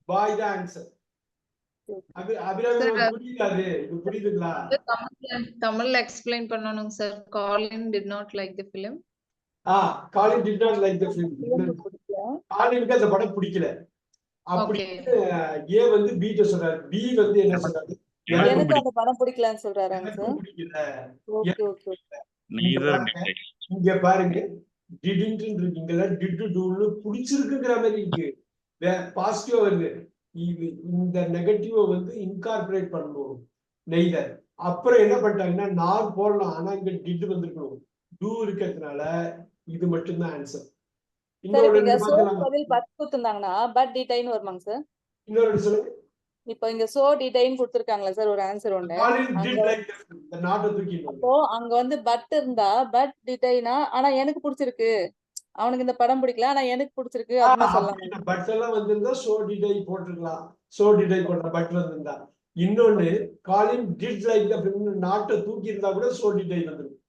பாய் தான் ஆன்சர். அபிராமி புரியுது? இது புரியுதுங்களா? தமிழ்ல explain பண்ணனும் sir. Colin did not like the film. Colin did not like the film. Colinக்கு அந்த படம் பிடிக்கல. அப்படி ஏ வந்து பி ட்ட சொல்றாரு. பி வந்து என்ன சொல்றாரு? எனக்கு அந்த படம் பிடிக்கலன்னு சொல்றாராங்க சார். Okay okay. இங்க பாருங்க didn't இருக்கீங்களா? did do னு பிடிச்சிருக்குங்கற மாதிரி இருக்கு. பாசிட்டிவா வருது. இந்த நெகட்டிவ வந்து இன்கார்பரேட் பண்ணனும். நெய்தர். அப்புறம் என்ன பண்ணிட்டாங்கன்னா நார் போடலாம். ஆனா இங்க did வந்திருக்கும். do இருக்கிறதுனால இது மட்டும் தான் ஆன்சர். இன்னொரு சோ பதில் பட் கொடுத்திருந்தாங்கன்னா பட் டிடைன் வருமாங்க சார்? இன்னொரு சொல்லுங்க. இப்போ இங்க சோ டிடைன் கொடுத்திருக்காங்களா சார் ஒரு ஆன்சர் ஒண்ணு. அப்போ அங்க வந்து பட் இருந்தா பட் டிடைனா ஆனா எனக்கு பிடிச்சிருக்கு. அவனுக்கு இந்த படம் பிடிக்கல ஆனா எனக்கு பிடிச்சிருக்கு அப்படினு சொல்லலாம். பட் எல்லாம் வந்திருந்தா சோ டிடை போட்டுக்கலாம். சோ டிடை போடுற பட் வந்திருந்தா. இன்னொன்னு காலின் did like the film not தூக்கி இருந்தா கூட சோ டிடை வந்துரும்.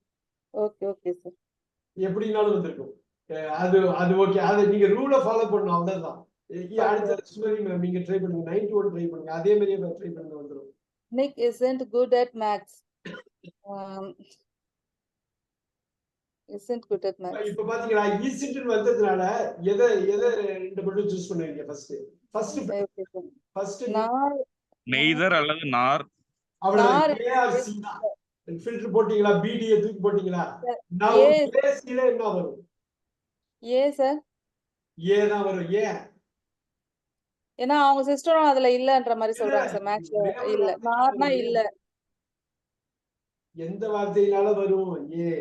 Okay okay sir. எப்படினாலும் வந்திருக்கும். அது ஓகே. அது நீங்க ரூலை ஃபாலோ பண்ணணும் அவ்வளவுதான். அடுத்த ஸ்டோரி நீங்க ட்ரை பண்ணுங்க. 91 ட்ரை பண்ணுங்க. அதே மாதிரியே ட்ரை பண்ணுங்க வந்துரும். Nick isn't good at maths. Isn't good at maths. இப்ப பாத்தீங்களா isn't வந்ததுனால எதை ரெண்டு மட்டும் சூஸ் பண்ணுவீங்க ஃபர்ஸ்ட் நார் neither அல்லது nor. அவ்வளவுதான். ஏ ஆர் சி தான். ஃபில்டர் போட்டீங்களா? பிடி தூக்கி போட்டீங்களா? now ஏ சி ல என்ன வரும்? ஏ சார். ஏ தான் வரும். ஏ ஏன்னா அவங்க சிஸ்டரும் அதுல இல்லன்ற மாதிரி சொல்றாங்க சார். மேக்ஸ்ல இல்ல. நார்னா இல்ல. எந்த வார்த்தையினால வரும்? ஏ.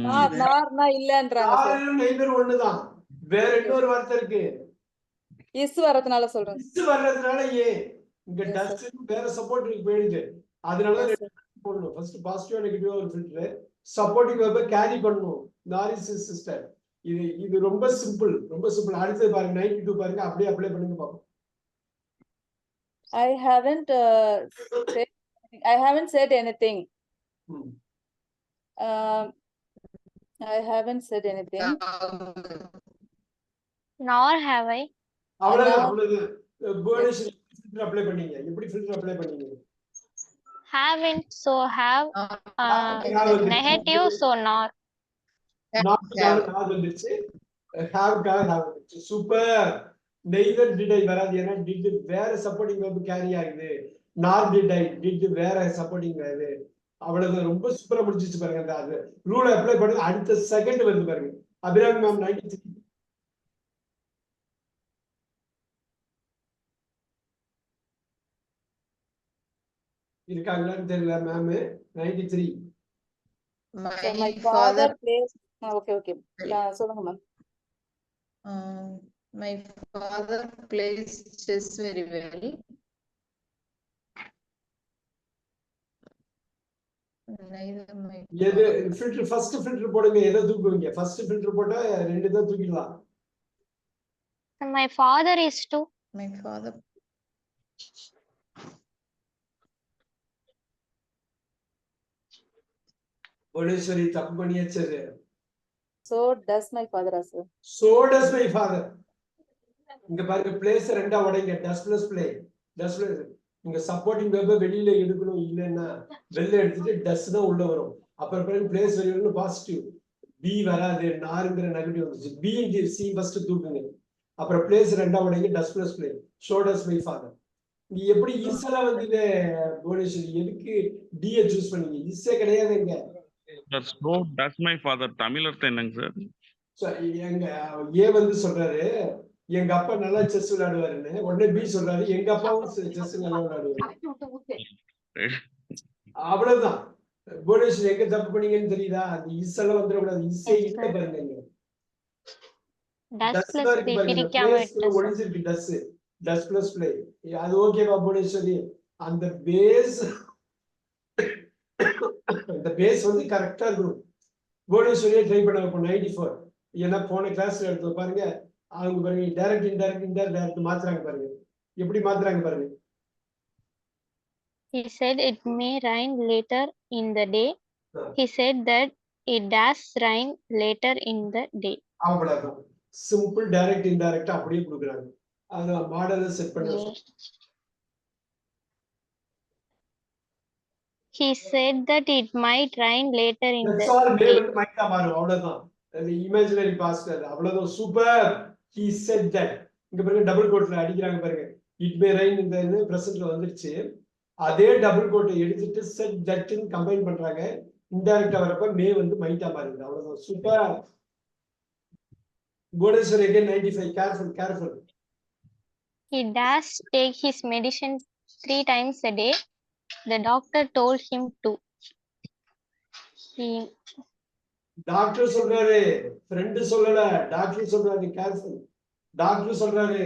நார்னா இல்லன்றாங்க சார். நார் நெய்தர் ஒண்ணுதான். வேற இன்னொரு வார்த்தை இருக்கு. இஸ் வரதுனால சொல்றேன். இஸ் வர்றதுனால ஏ. இங்க டஸ்ட் வேற சப்போர்ட் இருக்கு போயிடுது. அதனால போடணும். ஃபர்ஸ்ட் பாசிட்டிவ் நெகட்டிவ் ஒரு ஃபில்டர். சப்போர்ட்டிங் வெர்ப கேரி பண்ணனும். நாரிஸ் சிஸ்டர். இது ரொம்ப சிம்பிள். அடுத்து பாருங்க 92 பாருங்க. அப்படியே அப்ளை பண்ணுங்க பாப்போம். I haven't said anything. I haven't said anything. Nor have I. அவ்வளவு போனஸ் ஃபில்டர் அப்ளை பண்ணீங்க. எப்படி ஃபில்டர் அப்ளை பண்ணீங்க? Haven't, so have. Negative, so nor. not வந்துச்சு. have வந்துச்சு. சூப்பர். neither did I வராது. ஏன்னா did வேற சப்போர்ட்டிங் வெர்ப் கேரி ஆகுது. nor did I did வேற சப்போர்ட்டிங் வருது. அவ்வளவுதான். ரொம்ப சூப்பரா முடிஞ்சிச்சு பாருங்க. அந்த ரூலை அப்ளை பண்ணுங்க. அடுத்த செகண்ட் வருது பாருங்க. அபிராமி மேம் 93 இருக்காங்களான்னு தெரியல ma'am. 93 my father plays. Okay. சொல்லுங்க ma'am. My father plays chess very well. எது ஃபில்டர் ஃபர்ஸ்ட் ஃபில்டர் போடுங்க. எதை தூக்குவீங்க? ஃபர்ஸ்ட் ஃபில்டர் போட்டா ரெண்டு தான் தூக்கிடலாம். My father is too. My father. Bhuvaneswari தப்பு பண்ணியாச்சு. So does my father also. So does my father. இங்க பாருங்க பிளேஸ் ரெண்டா உடைங்க. does plus play. does plus நீங்க சப்போர்ட்டிங் வெர்பை வெளியில எடுக்கணும், இல்லைன்னா வெளில எடுத்துட்டு டஸ் தான் உள்ள வரும். அப்புறம் பிறகு பிளேஸ் வெளியில பாசிட்டிவ், பி வராது, நாருங்கிற நெகட்டிவ் வந்துச்சு. பி சி ஃபர்ஸ்ட் தூக்குங்க, அப்புறம் பிளேஸ் ரெண்டாவது உடைங்க, does plus play, shoulders by father. நீ எப்படி ஈஸியா வந்து புவனேஸ்வரி எதுக்கு டிஏ சூஸ் பண்ணீங்க? ஈஸியா கிடையாதுங்க. So does my father Tamil அர்த்தம் என்னங்க சார்? எங்க ஏ வந்து சொல்றாரு எங்க அப்பா நல்லா செஸ் விளையாடுவாருன்னு, உடனே பி சொல்றாரு எங்க அப்பாவும் செஸ் நல்லா விளையாடுவாரு. அவ்வளவுதான். புவனேஸ்வரி எங்க தப்பு பண்ணீங்கன்னு தெரியுதா? அந்த இசெல்லாம் வந்துடக்கூடாது. இசை இல்ல பாருங்க, டஸ் பிளஸ் பி பிரிக்காம விட்டு ஒளிஞ்சிருக்கு டஸ், டஸ் பிளஸ் பிளே. அது ஓகேவா புவனேஸ்வரி? அந்த பேஸ் அந்த பேஸ் வந்து கரெக்டா இருக்கும். புவனேஸ்வரியே ட்ரை பண்ண வைப்போம் 94. ஏன்னா போன கிளாஸ்ல எடுத்து பாருங்க, அவங்க பாருங்க டைரக்ட் இன்டைரக்ட் மாத்துறாங்க பாருங்க, எப்படி மாத்துறாங்க பாருங்க. He said it may rain later in the day. He said that it does rain later in the day. அவ்வளவுதான். சிம்பிள் டைரக்ட் இன்டைரக்ட் அப்படியே கொடுக்குறாங்க. அது மாடலை செட் பண்ணி He said that it might rain later in the day. day. அவ்வளவுதான். அது இமேஜினரி பாஸ்ட், அவ்வளவுதான். சூப்பர். He said that. இங்க பாருங்க டபுள் கோட்ல அடிக்கிறாங்க பாருங்க. இட் மே ரெயின் இந்த பிரசன்ட்ல வந்துருச்சு. அதே டபுள் கோட்டை எடுத்துட்டு செட் தட்னு கம்பைன் பண்றாங்க. இன்டைரக்டா வரப்ப மே வந்து மைட்டா மாறுது. அவ்வளவுதான். Super. Bhuvaneswari again 95. Careful. He does take his medicine 3 times a day. The doctor told him to. Doctor சொல்றாரு, ஃப்ரெண்ட் சொல்லல, டாக்டர் சொல்றாரு. கேர்ஃபுல். டாக்டர் சொல்றாரு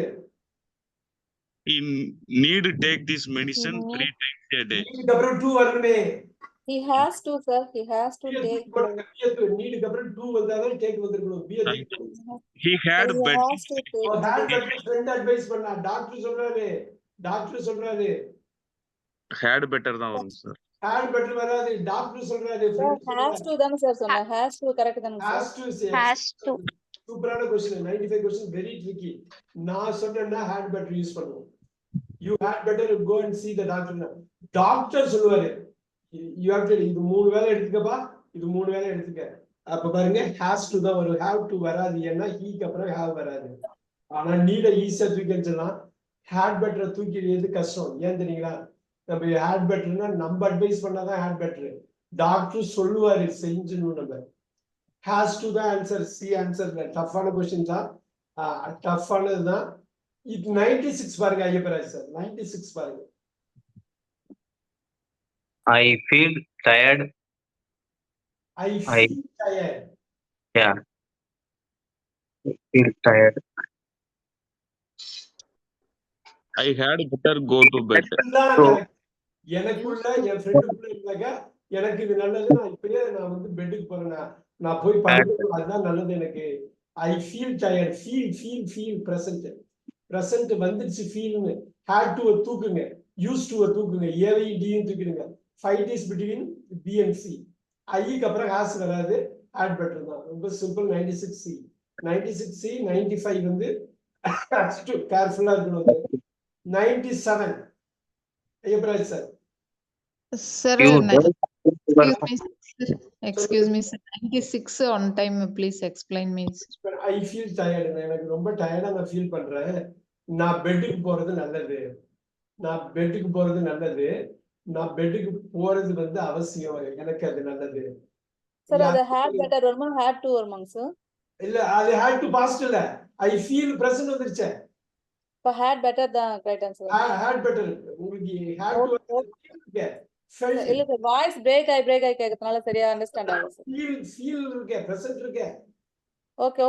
He need to take this medicine 3 times a day. நீடுக்கு அப்புறம் 2 வரணுமே. He has to, sir. He has to take. நீடுக்கு அப்புறம் 2 வந்தாதான் டேக் வந்திருக்கணும். B He had He better. has to take. Friend advice பண்ணா. டாக்டர் சொல்றாரு Had better தான் வரும் சார். had better வராது. டாக்டர் சொல்றாரு Sir, has to தானே சார் சொன்னா. Has to correct தானே சார். Has to. சூப்பரான क्वेश्चन. 95 question very tricky. நான் சொன்னேன்னா had better யூஸ் பண்ணுவோம். You had better go and see the doctor. Doctor சொல்லுவாரு you have to இது 3 வேளை எடுத்துக்கப்பா, இது 3 வேளை எடுத்துக்க. அப்ப பாருங்க has to தான் வரும், have to வராது. ஏன்னா he க்கு அப்புறம் have வராது. ஆனா need ஈஸியா தூக்கி வச்சிடலாம். had better தூக்கிடுறது கஷ்டம். ஏன் தெரியுங்களா? நம்ம had betterனா நம்ம அட்வைஸ் பண்ணாதான் had better. டாக்டர் சொல்லுவாரு செஞ்சுன்னு. நம்ம has to தான் ஆன்சர். C answer. டஃப்பான क्वेश्चन தான், டஃப்பானது தான். இது 96 பாருங்க ஐயப்பராஜ் சார். 96 பாருங்க. I feel tired. I feel tired. Yeah. I feel tired. I had better go to bed. எனக்குள்ள என் ஃப்ரெண்டுக்குள்ள இருந்தாங்க, எனக்கு இது நல்லது, நான் இப்பயே நான் வந்து பெட்டுக்கு போறேன், நான் போய் படுக்கணும், அதுதான் நல்லது எனக்கு. I feel tired. feel present வந்துருச்சு. ஃபீல்னு had to தூக்குங்க, used to தூக்குங்க, ஏவையும் டியும் தூக்கிடுங்க. Fight is between B and C. ஐக்கு அப்புறம் has வராது, had better தான். ரொம்ப சிம்பிள். 96C. 96C. 95 வந்து கேர்ஃபுல்லா இருக்கணும். 97 Ayyapparaj sir. Sir, You excuse me, sir. 96 on time, please explain me. I feel tired. எனக்கு ரொம்ப டயர்டா நான் ஃபீல் பண்றேன். நான் பெட்டுக்கு போறது நல்லது. நான் பெட்டுக்கு போறது வந்து அவசியம். எனக்கு அது நல்லது. சார் அது had better வருமா had to வருமாங்க சார்? இல்ல, அது had to past இல்ல. I feel present வந்துருச்சு. இப்ப had better தான் கரெக்ட் ஆன்சர். had better. உங்களுக்கு had to felt. இல்ல சார், வாய்ஸ் பிரேக் ஆகி கேக்குறதுனால சரியா அண்டர்ஸ்டாண்ட் ஆகல சார். feel இருக்கு, present இருக்கு.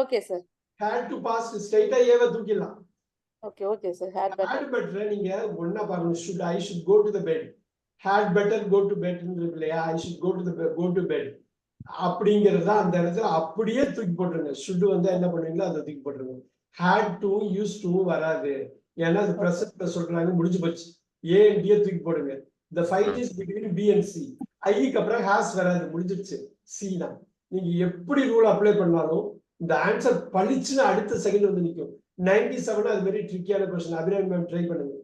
Okay sir. had to past ஸ்ட்ரைட்டா ஏவ தூக்கிடலாம். Okay sir. had better நீங்க ஒண்ணா பாருங்க. I should go to the bed. had better go to bed இல்லையா? I should go to bed அப்படிங்கறத அந்த இடத்துல அப்படியே தூக்கி போட்டுருங்க. should வந்து என்ன பண்ணுவீங்களோ அதை தூக்கி போட்டுருங்க. had to used to வராது. ஏன்னா அது பிரசன்ட்ல சொல்றாங்க, முடிஞ்சு போச்சு. A and D தூக்கி போடுங்க. The fight is between B and C. ஐக்கு அப்புறம் has வராது, முடிஞ்சிருச்சு. C தான். நீங்க எப்படி ரூல் அப்ளை பண்ணாலும் இந்த ஆன்சர் பளிச்சுன்னு அடுத்த செகண்ட் வந்து நிற்கும். 97 அது வெரி ட்ரிக்கியான क्वेश्चन. அபிராமி மேம் ட்ரை பண்ணுங்க.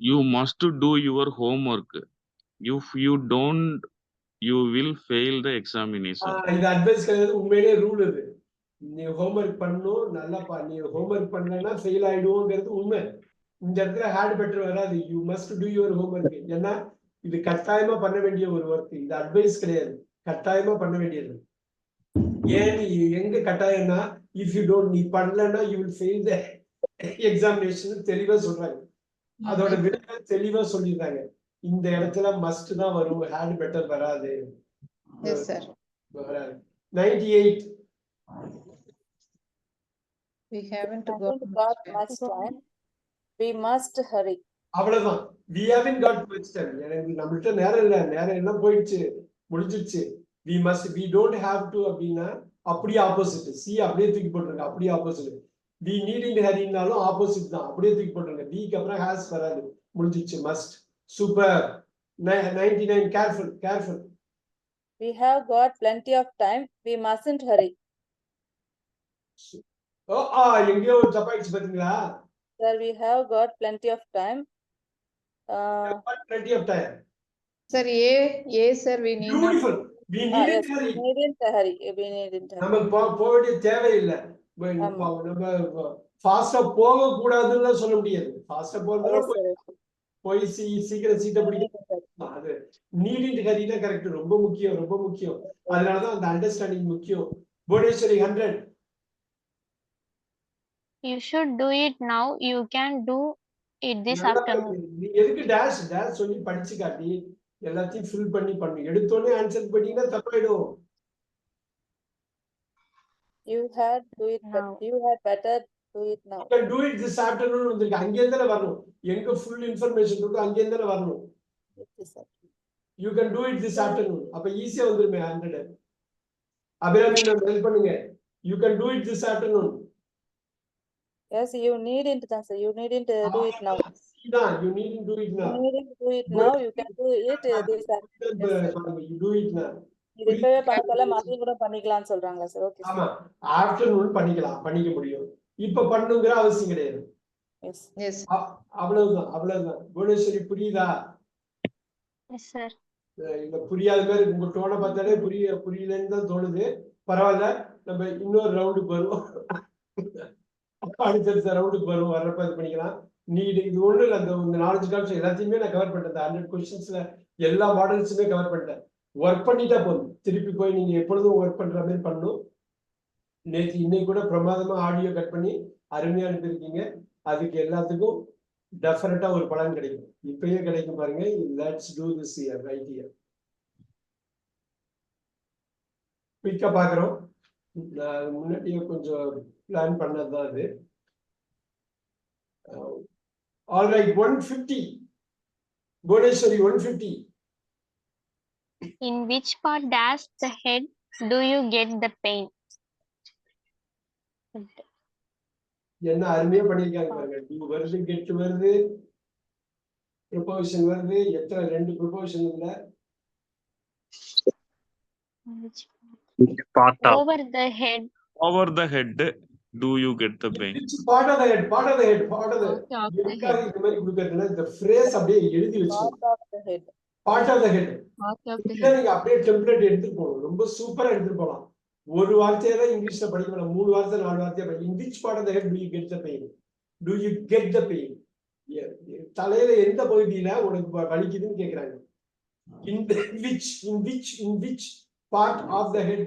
You must do your homework. If you don't, you will fail the examination. இது அட்வைஸ் கிடையாது, உண்மையிலே ரூல் இது. நீ ஹோம்ஒர்க் பண்ணணும், நல்லா நீ ஹோம்ஒர்க் பண்ணலன்னா ஃபெயில் ஆயிடுவோங்கிறது உண்மை. இந்த இடத்துல ஹேட் பெட்டர் வராது. You must do your homework. ஏன்னா இது கட்டாயமா பண்ண வேண்டிய ஒரு ஒர்க். இந்த அட்வைஸ் கிடையாது, கட்டாயமா பண்ண வேண்டியது. ஏன் எங்க கட்டாயம்னா, இஃப் யூ டோன்ட், நீ பண்ணலன்னா you will fail the examination தெளிவா சொல்றாங்க. அதோட விட தெளிவா சொல்லிடுறாங்க. இந்த இடத்துல மஸ்ட் தான் வரும், ஹேட் பெட்டர் வராது. Yes, sir. வராது. 98. We haven't Haven't got much time. We must hurry. அவ்வளவுதான். we haven't got much time. எனக்கு நம்மள்ட்ட நேரம் இல்ல, நேரம் எல்லாம் போயிடுச்சு, முடிஞ்சிடுச்சு. we must, we don't have to அப்படின்னா அப்படியே ஆப்போசிட். சி அப்படியே தூக்கி போட்டுருங்க, அப்படியே ஆப்போசிட். we needn't hurryனாலும் ஆப்போசிட் தான், அப்படியே தூக்கி போட்டுருங்க. வீக்கு அப்புறம் ஹேஸ் வராது, முடிஞ்சிடுச்சு. must. Super. 99. careful, careful. We have got plenty of time. We mustn't hurry. எங்கேயோ ஒரு தப்பாயிடுச்சு பாத்தீங்களா? Sir, we have got plenty of time. plenty of time. Sir, sir, we need not. Beautiful. we needn't Yes, hurry. we needn't hurry. We needn't hurry. நமக்கு போக வேண்டிய தேவையில்லை. நம்ம ஃபாஸ்டா போக கூடாதுன்னு சொல்ல முடியாது. ஃபாஸ்டா போறதுல Yes, sir. போய் சீக்கிரம் சீட்டை பிடிக்க. அது நீடிட் ஹரினா கரெக்ட், ரொம்ப முக்கியம், ரொம்ப முக்கியம். அதனாலதான் அந்த அண்டர்ஸ்டாண்டிங் முக்கியம். Bhuvaneswari 100. You should do it now. You can do it this afternoon. நீ எதுக்கு டேஷ் டேஷ் சொல்லி படிச்சு காட்டி எல்லாத்தையும் ஃபில் பண்ணி பண்ணு. எடுத்தோடனே ஆன்சர் பண்ணீங்கன்னா தப்பாயிடும். You had do it. Now. You had better do it now. You can do it this afternoon வந்திருக்கு. அங்கே இருந்தானே வரணும். எங்க ஃபுல் இன்ஃபர்மேஷன் இருக்கோ அங்கே இருந்தானே வரணும். This afternoon. You can do it this afternoon. அப்ப ஈஸியா வந்துருமே 100. அபிராமி மேம் ஹெல்ப் பண்ணுங்க. You can do it this afternoon. Yes, you needn't answer. You needn't do it now. You needn't do it now. You needn't do it now. You can do it this afternoon. Yes, sir. You do it now. இது இப்பவே பண்ணல, மதியம் கூட பண்ணிக்கலாம்னு சொல்றாங்களா சார்? ஓகே ஆமா, ஆஃப்டர்நூன் பண்ணிக்கலாம், பண்ணிக்க முடியும். இப்ப பண்ணுங்கிற அவசியம் கிடையாது. Yes Yes. அவ்வளவுதான், அவ்வளவுதான். புவனேஸ்வரி புரியுதா? Yes, sir. இந்த புரியாத மாதிரி உங்க டோனை பார்த்தாலே புரியலன்னு தான் தோணுது. பரவாயில்ல, நம்ம இன்னொரு ரவுண்டுக்கு வருவோம். அடுத்த ரவுண்டுக்கு வருவோம், வர்றப்ப இது பண்ணிக்கலாம். நீடு இது ஒண்ணு இல்லை, அந்த நாலேஜ் கால்ஸ் எல்லாத்தையுமே நான் கவர் பண்ணிட்டேன். 100 கொஸ்டின்ஸ்ல எல்லா மாடல்ஸுமே கவர் பண்ணிட்டேன். ஒர்க் பண்ணிட்டா போதும். திருப்பி போய் நீங்க எப்பொழுதும் ஒர்க் பண்ற மாதிரி பண்ணணும். நேற்று இன்னைக்கு கூட பிரமாதமா ஆடியோ கட் பண்ணி அருமையா அனுப்பியிருக்கீங்க. அதுக்கு எல்லாத்துக்கும் டெஃபினட்டா ஒரு பலன் கிடைக்கும். இப்பயே கிடைக்கும் பாருங்க. Let's do this year, right year. குயிக்கா பாக்குறோம். நான் முன்னாடியே கொஞ்சம் பிளான் பண்ணதுதான் அது. Alright, 150. Bhuvaneswari 150. In which part dash the head do you get the pain? என்ன அருமையா பண்ணிருக்காங்க பாருங்க. டூ வருது, கெட் வருது, ப்ரொபோசிஷன் வருது. எத்தனை 2 ப்ரொபோசிஷன் இல்ல. Which Part of. over the head. Over the head, do you get the pain? Part of the head, part of the head, part of the Part of the எதுக்காக head. இந்த மாதிரி கொடுக்கறதுன்னா இந்த ஃப்ரேஸ் அப்படியே எழுதி வச்சுக்கணும். part of the head. Part of the head. Part of the இதை head. நீங்க அப்படியே டெம்ப்ளேட் எடுத்துட்டு போகணும். ரொம்ப சூப்பரா எடுத்துட்டு போகலாம். ஒரு வார்த்தையை தான் இங்கிலீஷ்ல படிக்கணும், 3 வார்த்தை 4 வார்த்தையா படிக்கணும். In which part of the head do you get the pain? Do you get the pain? தலையில எந்த பகுதியில உனக்கு வலிக்குதுன்னு கேக்குறாங்க. In which part of the head.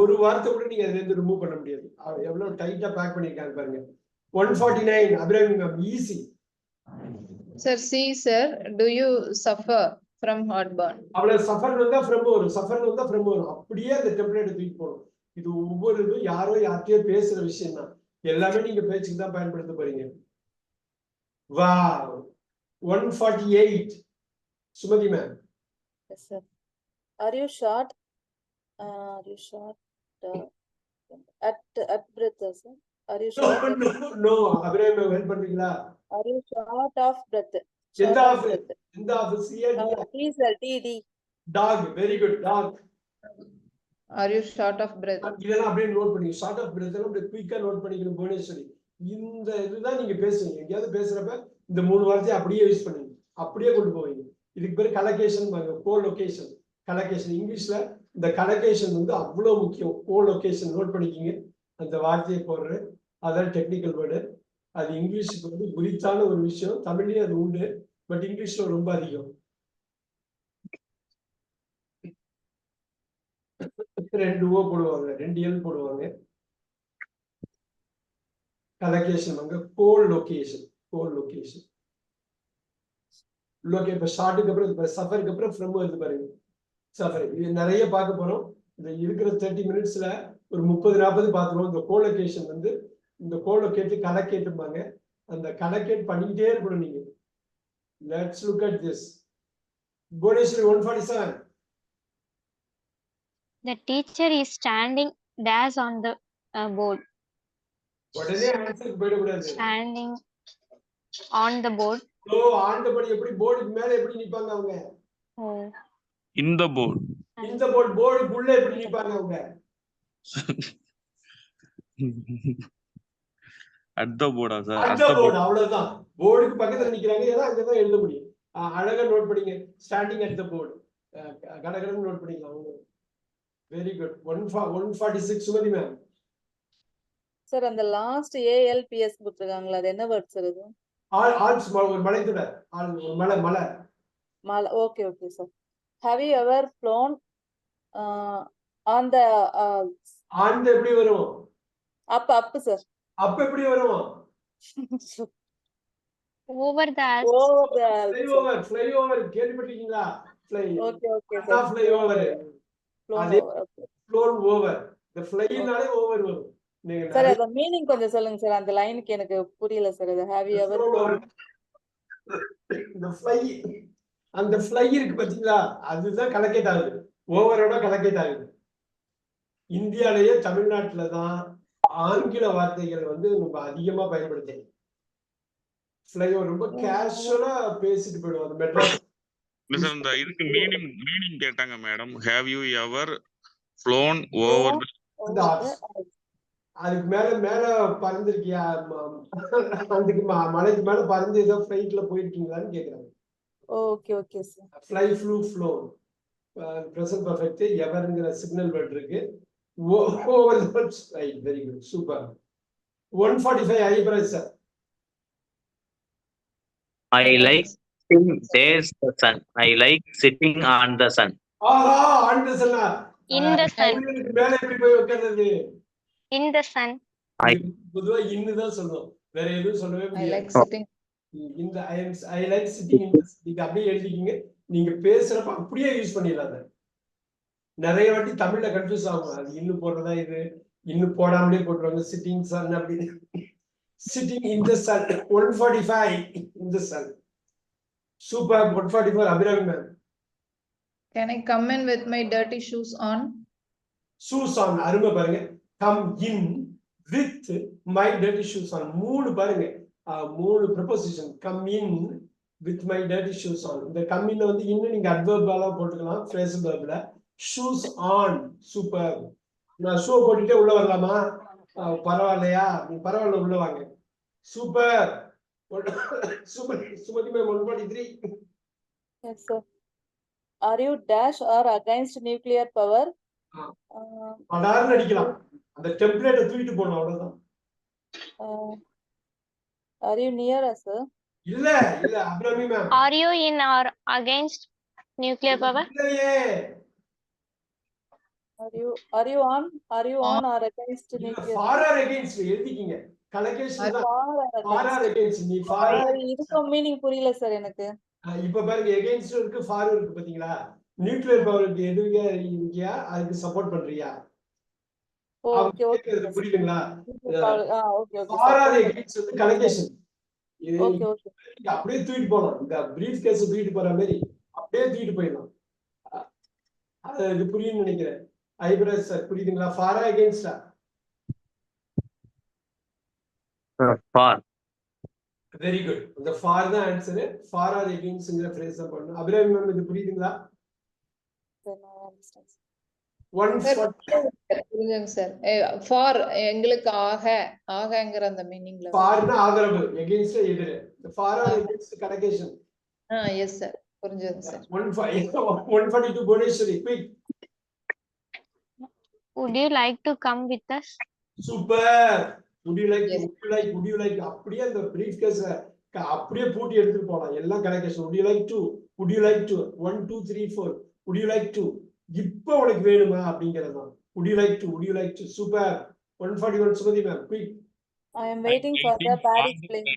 ஒரு வார்த்தை கூட நீங்க அதுல இருந்து ரிமூவ் பண்ண முடியாது. எவ்வளவு டைட்டா பேக் பண்ணிருக்காங்க பாருங்க. 149. Abirami ma'am easy. Sir, see, sir, do you suffer from heartburn? அவ்வளவு சஃபர் வந்தா ஃப்ரம் வரும், சஃபர் வந்தா ஃப்ரம் வரும். அப்படியே அந்த டெம்ப்ளேட் தூக்கி போகணும். இது ஒவ்வொரு இதுவும் யாரோ யார்கிட்டயோ பேசுற விஷயம் தான். எல்லாமே நீங்க பேச்சுக்கு தான் பயன்படுத்த போறீங்க. வா 148. Sumathi ma'am. Yes, sir. Are you short? Are you short? At breath, sir. Are you short? No Abirami ma'am help பண்றீங்களா? Are you short of breath? எந்த Short of ஆஃப் breath. எந்த ஆஃப் சிஏ T, sir. T. டாக். வெரி குட், டாக். Are you short of breath? இதெல்லாம் அப்படியே நோட் பண்ணி ஷார்ட் ஆஃப் பிரெத் எல்லாம் அப்படியே குயிக்கா நோட் பண்ணிக்கணும் புவனேஸ்வரி. இந்த இதுதான் நீங்க பேசுவீங்க. எங்கேயாவது பேசுறப்ப இந்த 3 வார்த்தையை அப்படியே யூஸ் பண்ணுவீங்க, அப்படியே கொண்டு போவீங்க. இதுக்கு பேர் கலகேஷன், கோ லொகேஷன். கலகேஷன் இங்கிலீஷ்ல இந்த கலகேஷன் வந்து அவ்வளவு முக்கியம். கோ லொகேஷன் நோட் பண்ணிக்கிங்க, அந்த வார்த்தையை போடுறேன். அதான் டெக்னிக்கல் வேர்டு. அது இங்கிலீஷுக்கு வந்து குறித்தான ஒரு விஷயம். தமிழ்லயும் அது உண்டு, பட் இங்கிலீஷ்ல ரொம்ப அதிகம். 2 ஓ போடுவாங்க, 2 எல் போடுவாங்க. கலகேஷன் கோல் லொகேஷன், கோல் லொகேஷன். இப்ப ஷார்ட்டுக்கு அப்புறம் இப்ப சஃபருக்கு அப்புறம் ஃப்ரம் வருது பாருங்க, சஃபர். இது நிறைய பார்க்க போறோம். இந்த இருக்கிற 30 மினிட்ஸ்ல ஒரு 30-40 பார்த்துருவோம். இந்த கோலொகேஷன் வந்து இந்த கோலொகேட் கலக்கேட்டுப்பாங்க. அந்த கலக்கேட் பண்ணிக்கிட்டே இருக்கணும் நீங்க. Let's look at this. Bhuvaneswari 147. The teacher is standing dash on the board. உடனே ஆன்சருக்கு போயிடக்கூடாது. Standing on the board. ஓ, ஆண்டபடி எப்படி போர்டுக்கு மேல எப்படி நிப்பாங்க அவங்க? Oh. இந்த போர்டு. இந்த போர்டுக்குள்ள எப்படி நிப்பாங்க அவங்க? அட் த போர்டா சார்? அட் த போர்டு, அவ்வளவுதான். போர்டுக்கு பக்கத்துல நிக்கிறாங்க, ஏன்னா அங்கதான் எழுத முடியும். அழகா நோட் பண்ணிங்க, ஸ்டாண்டிங் அட் த போர்டு. கடகடன்னு நோட் பண்ணிக்கலாம் அவங்க. Very good. 146 Sumathi ma'am. Sir அந்த லாஸ்ட் ALPS கொடுத்துருக்காங்களா, அது என்ன வேர்ட் சார் இது? ஆல்ஸ், ஒரு மலைத்தொடர். மலை மலை. மலை. Okay okay sir. Have you ever flown on the on எப்படி வரும்? up சார். அப்ப எப்படி வரும்? Over the Over the fly over கேள்விப்பட்டிருக்கீங்களா? Fly. Okay okay sir. Fly over. Flown over. Flown over. இந்த ஃப்ளைனாலே ஓவர் வரும். நீங்க சார் அத மீனிங் கொஞ்சம் சொல்லுங்க சார். அந்த லைனுக்கு எனக்கு புரியல சார். அது have you ever flown? இந்த ஃப்ளை, அந்த ஃப்ளை இருக்கு பாத்தீங்களா, அதுதான் கலெக்ட் ஆகுது. ஓவரோட கலெக்ட் ஆகுது. இந்தியாலயே தமிழ்நாட்டுல தான் ஆங்கில வார்த்தைகள் வந்து ரொம்ப அதிகமா பயன்படுத்துறோம். ஃப்ளை ரொம்ப கேஷுவலா பேசிட்டு போயிடுவோம். அந்த மெட்ராஸ் சார் இந்த இதுக்கு மீனிங் கேட்டாங்க madam. Have you ever flown over the அதுக்கு மேல பறந்துருக்கியா? அதுக்கு மலைக்கு மேல பறந்து ஏதோ ஃப்ளைட்ல போயிருக்கீங்களான்னு கேக்குறாங்க. Okay okay sir. Fly, flew, flown. Present perfect எவர்ங்கிற சிக்னல் வேர்ட் இருக்கு. Over the words. Right, very good, super. 145 Aiyapraj sir. I like sitting there's the sun. I like sitting on the sun. ஆஹா, on the sun. in the sun. மேல எப்படி போய் உட்கார்றது? In the sun. பொதுவா இன்னு தான் சொல்றோம், வேற எதுவும் சொல்லவே I முடியாது. like sitting. இந்த I like sitting in the sun. நீங்க அப்படியே எழுதிக்கிங்க. நீங்க பேசுறப்ப அப்படியே யூஸ் பண்ணிடலாம். நிறைய வாட்டி தமிழ்ல கன்ஃபியூஸ் ஆகும். அது இன்னு போடுறதா, இது இன்னு போடாமலே போட்டுருவாங்க. சிட்டிங் சன் அப்படின்னு. Sitting in the sun. 145 in the sun. Super. 144 Abirami ma'am. Can I come in with my dirty shoes on? Shoes on, அருமை பாருங்க. Come in with my dirty shoes on. 3 பாருங்க, 3 preposition. Come in with my dirty shoes on. இந்த கம் இன் வந்து இன்னும் நீங்க அட்வர்பாலா போட்டுக்கலாம், ஃப்ரேசல் வெர்ப்ல. Shoes on, super. நான் ஷூ போட்டுட்டே உள்ள வரலாமா? பரவாயில்லையா? நீ பரவாயில்ல, உள்ள வாங்க. Super. Sumathi ma'am 143. Yes sir. Are you dash or against nuclear power? படார்னு அடிக்கலாம். அந்த டெம்ப்ளேட்டை தூக்கிட்டு போகணும், அவ்வளவுதான். Are you near us sir? இல்ல Abirami ma'am. Are you in or against nuclear power? இல்லையே. Are you on or against nuclear? For or against எழுதிக்கீங்க. கலெக்ஷன் தான். For or against. நீ for இதுக்கு மீனிங் புரியல சார் எனக்கு. இப்ப பாருங்க, எகெயின்ஸ்ட் இருக்கு, ஃபார் இருக்கு பாத்தீங்களா? நியூக்ளியர் பவருக்கு எதுங்க இருக்கியா, அதுக்கு சப்போர்ட் பண்றியா? ஓகே ஓகே புரியுதுங்களா? Okay okay. For or against வந்து கலெக்ஷன். இது ஓகே ஓகே. அப்படியே தூக்கிட்டு போலாம். இந்த பிரீஃப் கேஸ் தூக்கிட்டு போற மாதிரி அப்படியே தூக்கிட்டு போயிடலாம். அது புரியும்னு நினைக்கிறேன். ஐப்ராஜ் சார் புரியுதுங்களா? ஃபார் ஆர் எகெயின்ஸ்டா? For. Very good. இந்த ஃபார் தான் ஆன்சர். ஃபார் ஆர் எகெயின்ஸ்ட்ங்கற ஃப்ரேஸ் தான் பண்ணனும். அபிராமி மேம் இது புரியுதுங்களா? புரிஞ்சுங்க சார். ஃபார் எங்களுக்கு ஆகங்கிற அந்த மீனிங்ல. ஃபார்னா ஆதரவு, எகெயின்ஸ்ட் எதிர். For or against connection. Yes sir, புரிஞ்சுங்க sir. 142 Bhuvaneswari, quick. Would you like to come with us? Super. would you like Yes. would you like அப்படியே அந்த பிரீஃப் கேஸ் அப்படியே பூட்டி எடுத்துட்டு போலாம். எல்லாம் connection. would you like to 1 2 3 4 would you like to இப்போ உனக்கு வேணுமா அப்படிங்கிறது தான். would you like to super. 141 Sumathi ma'am, quick. I am waiting for the Paris plane.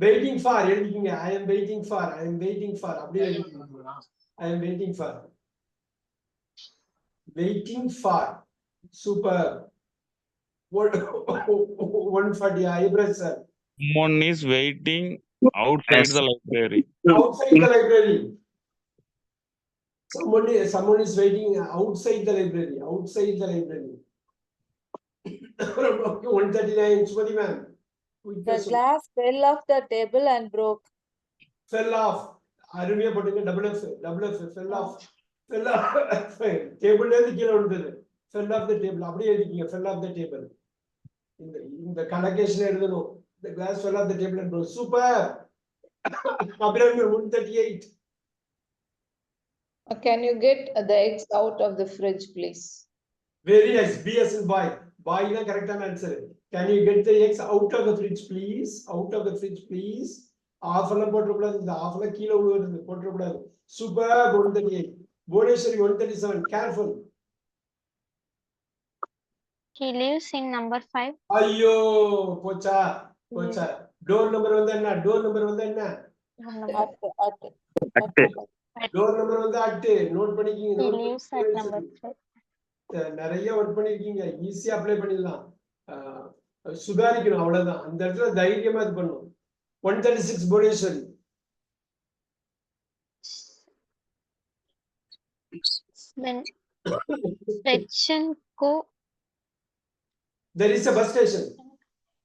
Waiting for எழுதிக்கீங்க. I am waiting for அப்படியே எழுதிக்கீங்க. I am waiting for super. 140 Ibrahim sir. Someone is waiting outside the library. Outside the library. Someone is waiting outside the library. 139 Sumati ma'am. The glass fell off the table and broke. Fell off. அருமையா போட்டுங்க. double F fell off. டேபிள்ல இருந்து கீழே விழுந்தது. fell off the table. அப்படியே எழுதிக்கீங்க. fell off the table. இந்த கனெக்ஷன் எழுதணும். the glass fell off the table and broke. Super. Abirami 138. Can you get the eggs out of the fridge, please? Very nice. B as in boy. Boy is the correct answer. Can you get the eggs out of the fridge, please? Half la போட்டுறக்கூடாது. இந்த half la கீழே விழுவுறது போட்டுறக்கூடாது. Super. 138. Bodheshwari 137. Careful. He lives in number 5. ஐயோ போச்சா. டோர் நம்பர் வந்து என்ன? At. டோர் நம்பர் வந்து 8. Note பண்ணிக்கீங்க. He lives at number 5. நிறைய ஒர்க் பண்ணிருக்கீங்க. ஈஸியா அப்ளை பண்ணிடலாம். சுதாரிக்கணும், அவ்வளவுதான். அந்த இடத்துல தைரியமா இது பண்ணும். 136 Bhuvaneswari. Then Sechenko. There is a bus station.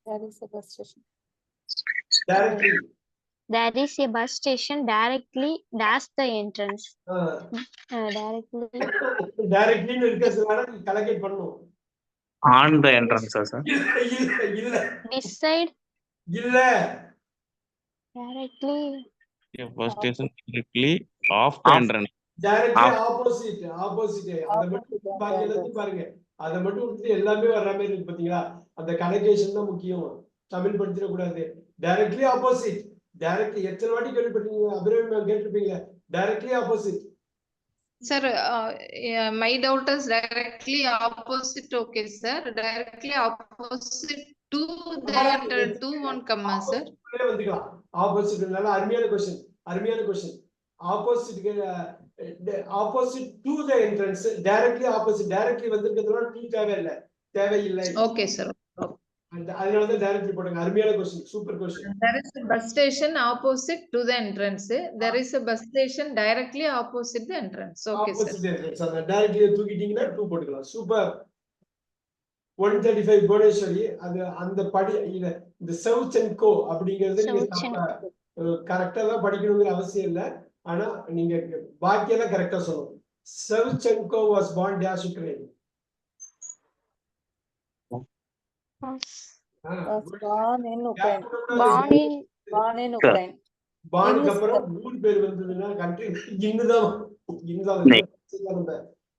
There is a bus station. Directly. There is a bus station directly dash the entrance. Directly இருக்கிறதுனால கலெக்ட் பண்ணனும். On the entrance, sir. இல்ல. Beside. இல்ல. Directly. A bus station directly off the entrance. Directly opposite. அத மட்டும் பாருங்க. அத மட்டும் விட்டு எல்லாமே வர்ற மாதிரி இருக்கு பாத்தீங்களா? அந்த கனெக்ஷன் தான் முக்கியம். தமிழ் படிச்சிட கூடாது. Directly opposite. Directly எத்தனை வாட்டி கேள்விப்பட்டீங்க? அபிராமி மேம் கேட்டிருப்பீங்க. Directly opposite. Sir, my doubt is directly opposite. Okay, sir. Directly opposite to that two won't come, sir. வந்துக்கலாம். ஆப்போசிட்னால அருமையான question. Opposite to the entrance. Directly opposite. Directly வந்திருக்கிறதுனால to தேவையில்லை. Okay, sir. அதனால தான் directly போடுங்க. அருமையான question. Super question. There is a bus station opposite to the entrance. There is a bus station directly opposite the entrance. Okay, sir. Opposite entrance. அந்த directly தூக்கிட்டீங்கன்னா 2 போட்டுக்கலாம். சூப்பர். 135 புவனேஸ்வரி. அது அந்த படி இந்த செவ்சென்கோ அப்படிங்கிறது நீங்க கரெக்டா தான் படிக்கணுங்கிற அவசியம் இல்ல. ஆனா நீங்க பாக்கியெல்லாம் கரெக்டா சொல்லணும். செவ்சென்கோ was born dash Ukraine. Was born in Ukraine. Born in Ukraine. பார்னுக்கு அப்புறம் ஊர் பேர் வந்ததுன்னா country இன்னுதான்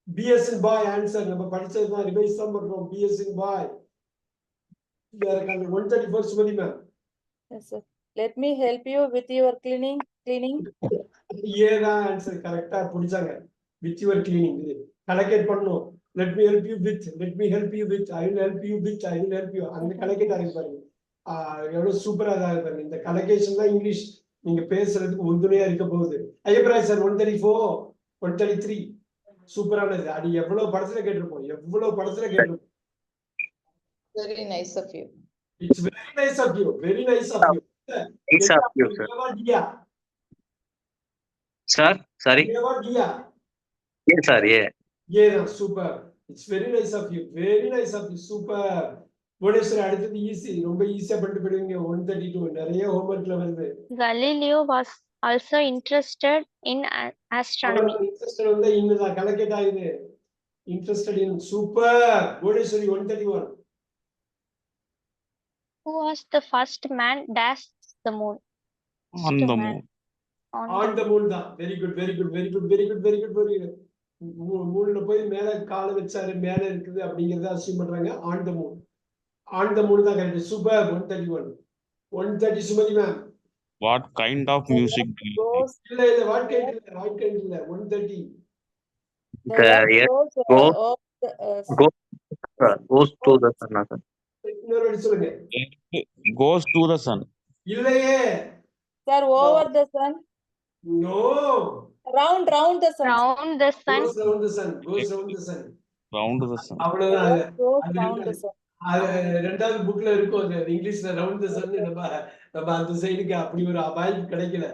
BS in boy answer. நம்ம படிச்சதுதான் ரிவைஸ் தான் பண்றோம். BS in boy. வேற 134 Sumathi ma'am. Yes, sir. Let me help you with your cleaning. ஏதான் ஆன்சர் கரெக்டா புடிச்சாங்க. with your cleaning கலெக்ட் பண்ணனும். let me help you with I will help you அந்த கலெக்ட் ஆகி பாருங்க. எவ்வளவு சூப்பரா இருக்கு பாருங்க. இந்த கலெக்ஷன் தான் இங்கிலீஷ் நீங்க பேசுறதுக்கு உறுதுணையா இருக்க போகுது. ஐயப்பராஜ் சார் 134 133 சூப்பரானது. அது எவ்வளவு படத்துல கேட்டிருப்போம். Very nice of you. It's very nice of you. Nice of you, sir. Sir, sorry. Yes, sir. Yeah, super. It's very nice of you. Super. Bhuvaneswari அடுத்தது ஈஸி. ரொம்ப ஈஸியா பண்ணிட்டு போயிடுவீங்க. 132 நிறைய ஹோம்வொர்க்ல வருது. Galileo was also interested in astronomy. Interested வந்து இன்னும் கலெக்ட் ஆகுது. interested in. Super. Bhuvaneshwari 131. Who was the first man dashed the moon? On First the man moon. On the moon தான். Very good, very good, very good, very good, very good, very good. மூணுல போய் மேல காலை வச்சாரு, மேல இருக்குது அப்படிங்கறத அசியூம் பண்றாங்க. On the moon. On the moon தான் correct. Super. 131. 130 Sumathi ma'am. What kind of music do you like? Goes, இல்ல வாழ்க்கை இல்ல 130. the earth earth goes goes- over the goes to the sun. இன்னொரு வாட்டி சொல்லுங்க. Goes to the sun. இல்லையே. sir, over the sun, No. round the sun. round the sun. Goes round the sun. Goes round the sun. Round the sun. The அவ்வளவுதான் அது. earth goes அது round the sun. அது ரெண்டாவது புக்ல இருக்கும் அது இங்கிலீஷ்ல ரவுண்ட் த சன். நம்ம அந்த சைடுக்கு அப்படி ஒரு வாய்ப்பு கிடைக்கல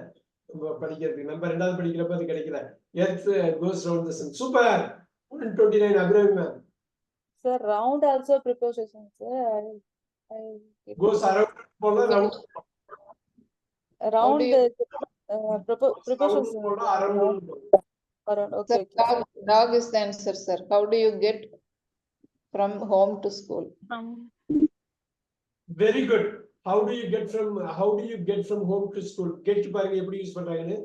நம்ம படிக்கிறதுக்கு. நம்ம ரெண்டாவது படிக்கிறப்ப அது கிடைக்கல. Earth goes round the sun. Super. 129 Abirami ma'am. Sir, round also preposition, sir. Goes around போல round Round do you- preposition. போல around. Around, Sir, okay, okay. dog is the answer, sir. How do you get from home to school? From very good. how do you get from home to school? get பாருங்க எப்படி யூஸ் பண்றாங்கன்னு.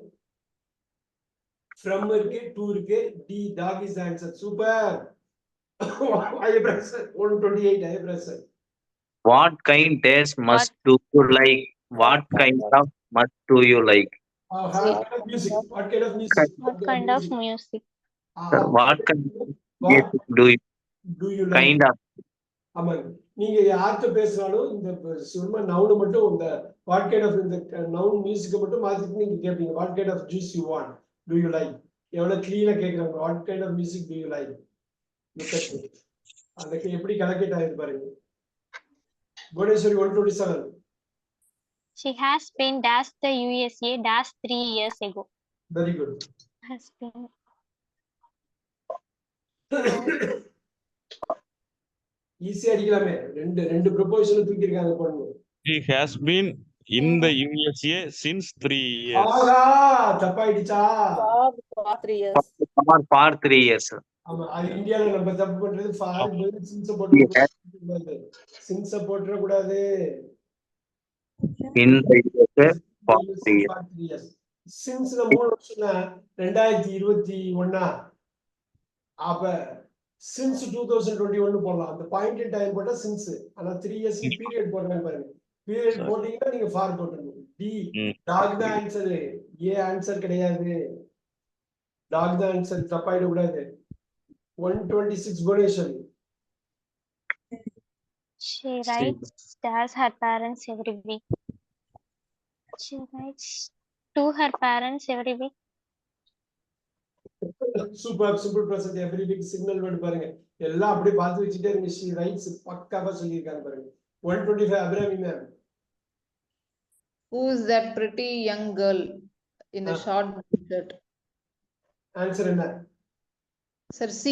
from இருக்கு, to இருக்கு, d dog is the answer. Super. Aiyapraj sir 128 Aiyapraj sir. What kind days must do you like? What kind of must do you like? What kind of music? What kind of music? what kind of music? What kind of What music do you like? kind of? ஆமாங்க. நீங்க யார்கிட்ட பேசினாலும் இந்த சும்மா நவுன் மட்டும் இந்த வாட் கைண்ட் ஆஃப் இந்த நவுன் மியூசிக்கை மட்டும் மாத்திட்டு நீங்க கேட்பீங்க. What kind of juice you want, do you like. எவ்வளவு கிளீனா கேட்கறாங்க. What kind of music do you like. அதுக்கு எப்படி கலெக்ட் ஆகுது பாருங்க. Bhuvaneswari 127. She has been dashed the USA dashed 3 years ago. Very good. Has been ஈஸியா அடிக்கலாமே. ரெண்டு ப்ரொபோஷன் தூக்கி இருக்காங்க பொண்ணு. He has been in the USA since 3 years. ஆகா தப்பாயிடுச்சா. For 3 years. For 3 years. ஆமா, அது இந்தியால நம்ம தப்பு பண்றது. ஃபாரின் போய் சின்ஸ் போட்டு சின்ஸ் போட்டுற கூடாது. In the USA for 3 years. சின்ஸ்ல 3 வருஷம்னா 2021. அப்ப சின்ஸ் 2021 போடலாம். அந்த பாயிண்ட் இன் டைம் போட்டா சின்ஸ். ஆனா 3 இயர்ஸ் பீரியட் போடுறாங்க பாருங்க. பீரியட் போட்டீங்கன்னா நீங்க ஃபார் போட்டுருங்க. டி டாக் தான் ஆன்சர். ஏ ஆன்சர் கிடையாது. டாக் தான் ஆன்சர். தப்பாயிட கூடாது. 126 Bhuvaneswari. she writes dash her parents every week. She writes to her parents every week. Super. Simple present every week signal word பாருங்க. எல்லாம் அப்படியே பார்த்து வச்சுட்டே இருங்க. ஷி ரைட்ஸ் பக்காவா சொல்லியிருக்காங்க பாருங்க. 125 Abirami ma'am. Who is that pretty young girl in the short shirt? Answer என்ன? Sir, C.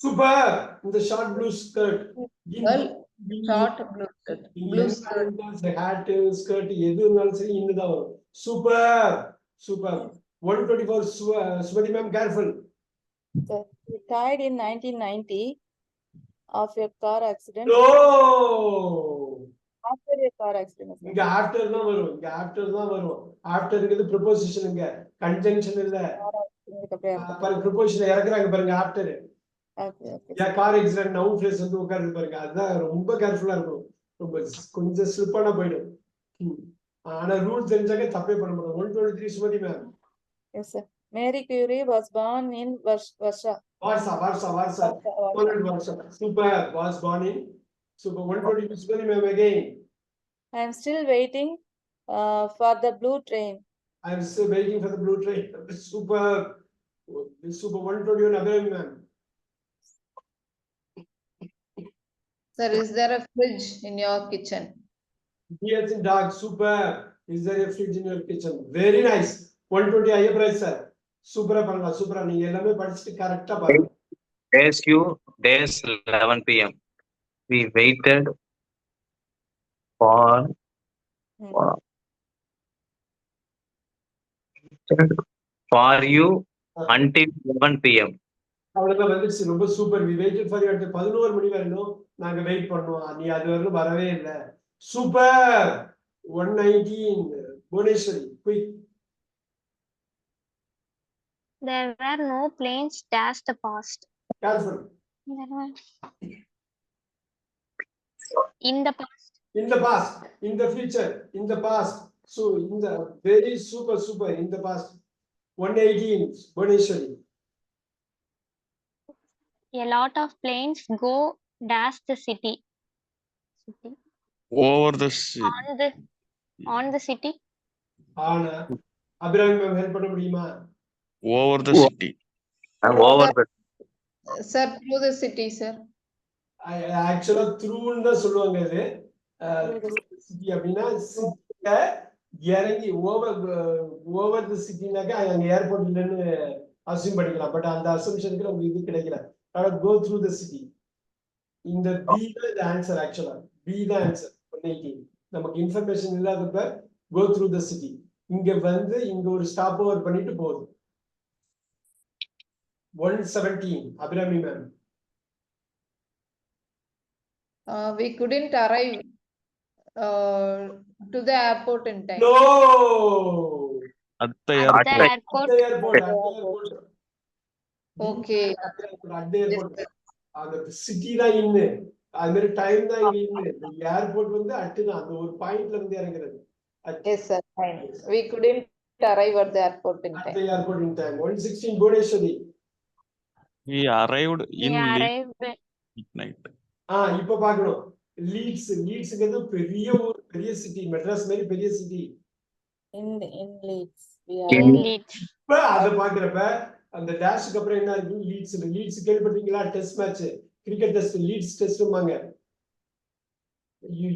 சூப்பர். இந்த short blue skirt. Girl, short blue shirt. Blue skirt. Hat skirt எது இருந்தாலும் சரி இன்னுதான் வரும். Super super. 124 Sumathi ma'am careful. Sir, he died in 1990 of a car accident. நோ. After a car accident. sir. இங்க ஆஃப்டர் தான் வரும். இங்க ஆஃப்டர் தான் வரும். ஆஃப்டர்ங்கிறது ப்ரிபோசிஷன். இங்க கன்ஜங்ஷன் இல்ல. Car accident அப்படியே இருக்கும். பாருங்க ப்ரிபோசிஷன் இறக்குறாங்க பாருங்க. After Okay, okay. Car accident noun phrase வந்து உட்கார்ந்து பாருங்க. அதுதான் ரொம்ப கேர்ஃபுல்லா இருக்கும். ரொம்ப கொஞ்சம் ஸ்லிப்பானா போயிடும். ஆனா ரூல் தெரிஞ்சாக்க தப்பே பண்ண முடியும். 123 Sumathi ma'am. Yes, sir. Mary Curie was born in Varsha. Warsaw. Poland Warsaw. Super. Was born in. Super. 122 Sumathi ma'am again. I am still waiting for the blue train. I am still waiting for the blue train. Super. Super. 121 Abirami ma'am. Sir, is there a fridge in your kitchen? Yes, in dark. Super. Is there a fridge in your kitchen? Very nice. 120 Ayyapraj sir. சூப்பரா பண்ணலாம். சூப்பரா நீங்க எல்லாமே படிச்சுட்டு கரெக்டா பாருங்க. Days 11 p.m. We waited for you until 11 p.m. அவ்வளவுதான் வந்துருச்சு. ரொம்ப super. We waited for you. 11 மணி வரைக்கும் நாங்க வெயிட் பண்ணோம். நீ அது வரைக்கும் வரவே இல்ல. Super. 119 Bhuvaneswari quick. There were no planes dashed past. Careful. There were in the past. In the past, in the future, in the past. So in the very super in the past. 118 Bhuvaneswari. A lot of planes go dash the city. Over the On the city. ஆனா அபிராமி மேம் ஹெல்ப் பண்ண முடியுமா? Over the city. Over the Sir, through the city, sir. ஆக்சுவலா த்ரூன்னு தான் சொல்லுவாங்க இது. சிட்டி அப்படின்னா சிட்டில இறங்கி ஓவர் தி சிட்டினாக்கா அங்க ஏர்போர்ட் இல்லைன்னு அசியூம் பண்ணிக்கலாம். பட் அந்த அசம்ஷனுக்கு நமக்கு இது கிடைக்கல. Go through the city. இந்த பி தான் ஆன்சர். ஆக்சுவலா பி தான் ஆன்சர். 118 நமக்கு இன்ஃபர்மேஷன் இல்லாதப்ப கோ த்ரூ தி சிட்டி. இங்க வந்து இங்க ஒரு ஸ்டாப் ஓவர் பண்ணிட்டு போகுது. 117 Abirami ma'am. We couldn't arrive to the airport in time. No. At the At the airport. airport. Okay. At the airport. அந்த சிட்டி தான் இன்னு. அது மாதிரி டைம் தான் இங்க இன்னு. ஏர்போர்ட் வந்து அட்டு தான். அந்த ஒரு பாயிண்ட்ல இருந்து இறங்குறது. Yes, sir. Fine. We couldn't arrive at the airport in At time. the airport in time. 116 Bhuvaneswari. He arrived We in arrived. midnight. இப்ப பாக்கணும். லீட்ஸ்ங்கிறது பெரிய ஊர், பெரிய சிட்டி. மெட்ராஸ் மாதிரி பெரிய city. In Leeds. We In are Leeds. இப்ப அத பாக்குறப்ப அந்த டேஷ்க்கு அப்புறம் என்ன இருக்கு? லீட்ஸ் கேள்விப்பட்டீங்களா? Test match, cricket test, Leeds டெஸ்ட்மாங்க.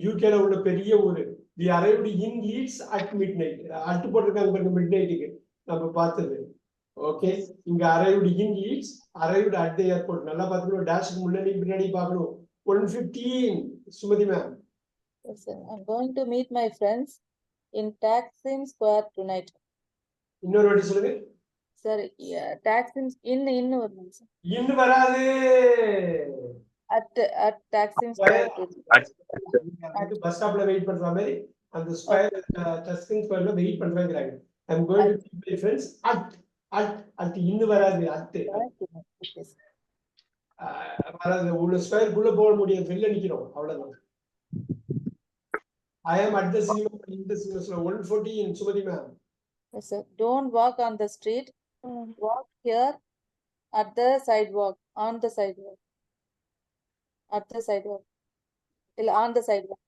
யூகேல உள்ள பெரிய ஊரு. We arrived in Leeds at midnight. At போட்டிருக்காங்க பாருங்க மிட்நைட்டுக்கு நம்ம பார்த்தது. ஓகே, இங்க arrived in Leeds, arrived at the airport. நல்லா பாத்துக்கணும். டேஷ்க்கு முன்னாடி பின்னாடி பார்க்கணும். 115 Sumathi ma'am. Yes, sir. I'm going to meet my friends in Taksim Square tonight. இன்னொரு வாட்டி சொல்லுங்க. Sir, yeah, Taksim in வருது sir. இன்னும் வராது. At Taksim Square. பஸ் ஸ்டாப்ல வெயிட் பண்ற மாதிரி அந்த ஸ்கொயர் டஸ்கிங் ஸ்கொயர்ல வெயிட் பண்றாங்க. I'm going to meet my friends at இன்னும் வராது. Yes. வராது. உள்ள ஸ்கொயருக்குள்ள போக முடியாது. வெளில நிக்கிறோம். அவ்வளவுதான். I am at the cinema. In the cinema. 114 Sumathi ma'am. Yes, sir. Don't walk on the street. Walk here at the sidewalk. On the sidewalk. At the sidewalk. On the sidewalk.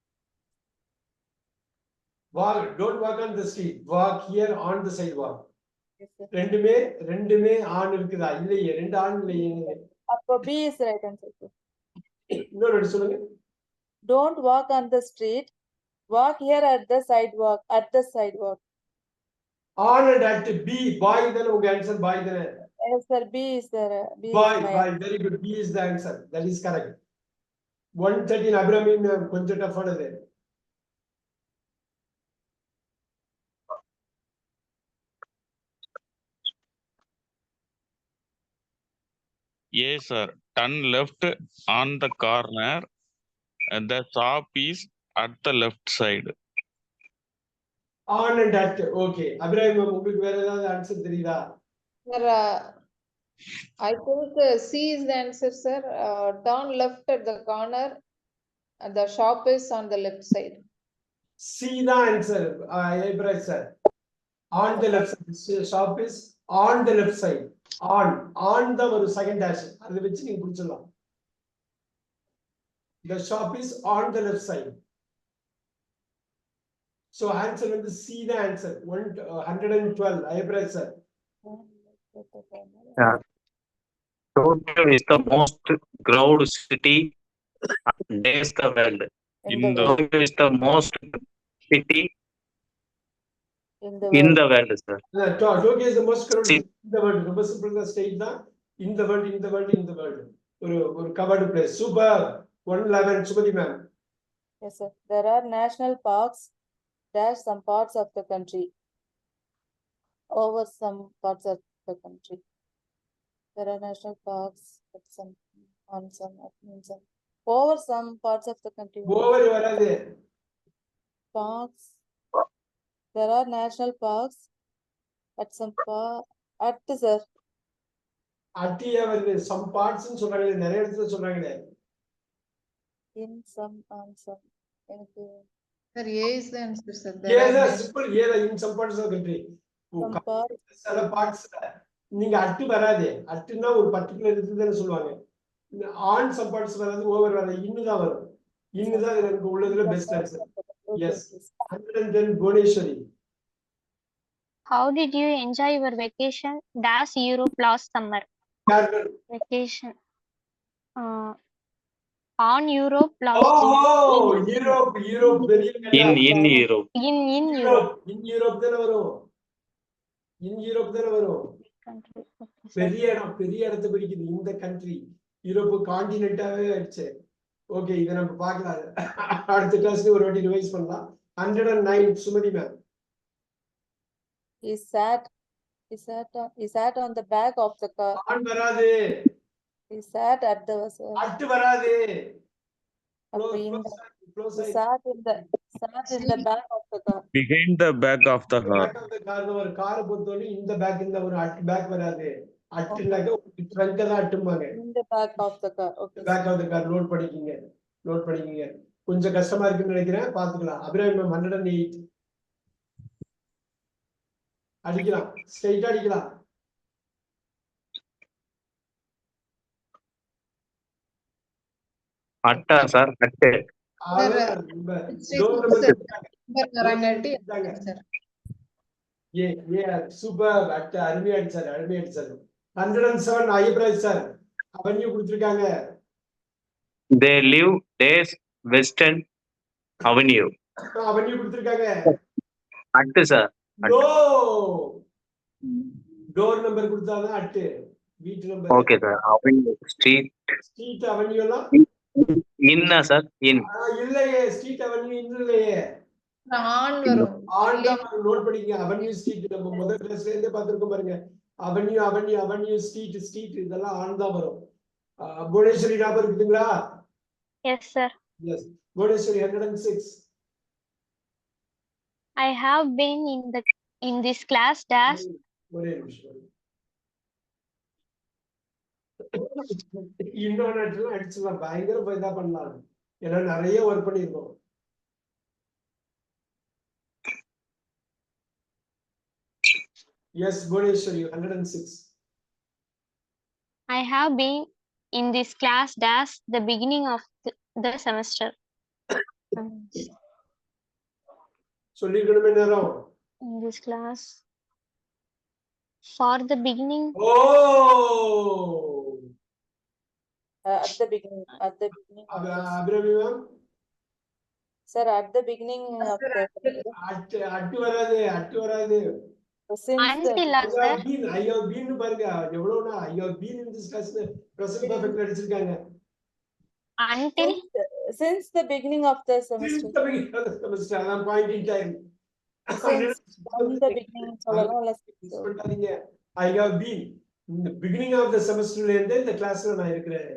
Don't walk on the street. Walk here on the sidewalk. Yes, sir. ரெண்டுமே ஆன் இருக்குதா? இல்லையே, ரெண்டு ஆன் இல்லையே. அப்போ B is right answer, sir. இன்னொரு வாட்டி சொல்லுங்க. Don't walk on the street. Walk here at the sidewalk. At the sidewalk. On and at B. Boy தானே உங்க ஆன்சர். பாய் தானே. Yes, sir. B is the B. Boy, is my boy. Very good. B is the answer. That is correct. 113 Abirami ma'am கொஞ்சம் டஃப்பானது. Yes, sir. Turn left on the corner. The shop is at the left side. On and at. Okay. Abirami ma'am உங்களுக்கு வேற ஏதாவது ஆன்சர் தெரியுதா? Sir, I think C is the answer, sir. Turn left at the corner. The shop is on the left side. C the answer. Ibrahim sir. On the left side. The shop is on the left side. On the ஒரு second dash. அதை வச்சு நீங்க புடிச்சிடலாம். The shop is on the left side. So answer வந்து C the answer. 112. Ibrahim sir. Tokyo is the most crowded city in the world. Tokyo is the most city in the world, sir. Tokyo is the most crowded city in the world. ரொம்ப சிம்பிள் தான். ஸ்டேட் தான். In the world. ஒரு covered place. Super. 111 Sumathi ma'am. Yes, sir. There are national parks dash some parts of the country. Over some parts of the country. There are national parks at some, on some, in some, over some parts of the country. Over வராது. Parks. There are national parks at some at sir. அட்டியா வருது. சம் பார்ட்ஸ்னு சொல்றாங்களே, நிறைய இடத்துல சொல்றாங்களே. In some, on some. எனக்கு Sir, A is the answer, sir. Simple ஏதா in some parts of country. some parts. சில பார்ட்ஸ்ல நீங்க அட்டு வராது. அட்டுன்னா ஒரு பர்టిక్యులர் இதுன்னு சொல்லுவாங்க. ஆன் சம் பார்ட்ஸ் வராது, ஓவர் வராது, இன்னு தான் வரும். இன்னு தான் எனக்கு உள்ளதுல best answer. Yes. 110 Bhubaneswari. How did you enjoy your vacation? Dash Europe last summer. Vacation. On Europe last Oh, Europe பெரிய In Europe. in Europe Europe தான வரும். In Europe தான வரும். country. Okay, sir. பெரிய இடத்தை பிடிக்குது இந்த கண்ட்ரி. யூரோப் கான்டினென்ட்டாவே ஆயிடுச்சு. ஓகே, இதை நம்ம பார்க்கலாம். அடுத்த கிளாஸ்ல ஒரு வாட்டி ரிவைஸ் பண்ணலாம். 109 Sumathi ma'am. He sat on the back of the car. On வராது. He sat at the at வராது. He sat in the back of the car. Behind the back of the car. Back of the car ஒரு காரை பொறுத்தவரை இந்த பேக் இந்த ஒரு அட்டு பேக் வராது. அட்டுனாக்க ட்ரங்க் தான் அட்டுமாங்க. In the back of the car. Okay. Back of the car note பண்ணிக்கங்க. கொஞ்சம் கஷ்டமா இருக்குன்னு நினைக்கிறேன், பாத்துக்கலாம். அபிராமி மேம் 108 அடிக்கலாம், ஸ்ட்ரைட்டா அடிக்கலாம். அட்டா சார், அட்டு. சூப்பர், அருமையா அடிச்சாரு. 107 ஐயப்ராஜ் சார் அவன்யூ கொடுத்திருக்காங்க. They live days Western Avenue. Avenue கொடுத்திருக்காங்க. At sir. டோர் நம்பர் கொடுத்தாதான் அட்டு. வீட்டு number. Okay sir. Avenue, street avenue எல்லாம் இன்னா சார், இன். இல்லையே, ஸ்ட்ரீட் அவென்யூ இல்லையே. ஆன் வரும். ஆன் தான் நோட் பண்ணிக்கங்க. அவென்யூ ஸ்ட்ரீட் நம்ம முதல் கிளாஸ்ல இருந்தே பார்த்திருக்கோம் பாருங்க. அவென்யூ ஸ்ட்ரீட் இதெல்லாம் ஆன் தான் வரும். புவனேஸ்வரி ஞாபகம் இருக்குங்களா? Yes, sir. Yes. Bhubaneswari 106. I have been in this class dash. ஒரே நிமிஷம். இன்னொன்னு அடிச்சுலாம் பயங்கர இதா பண்ணலாம். ஏன்னா நிறைய ஒர்க் பண்ணிருக்கோம். Yes, Bhubaneswari 106. I have been in this class dash the beginning of the semester. சொல்லிக்கணுமே நேரம். In this class for the beginning. Oh, At the beginning. Abirami ma'am. Sir, at the beginning of the. At வராது. Until last I have been பாருங்க எவ்வளவுனா I have been in this class present perfect அடிச்சிருக்காங்க. until Since the beginning of the semester. Since the beginning of the semester, அதான் point in time. From the beginning சொல்லலாம் இல்ல. சொல்றாதீங்க. I have been in the beginning of the semester ல இருந்தே இந்த கிளாஸ்ல நான் இருக்கிறேன்.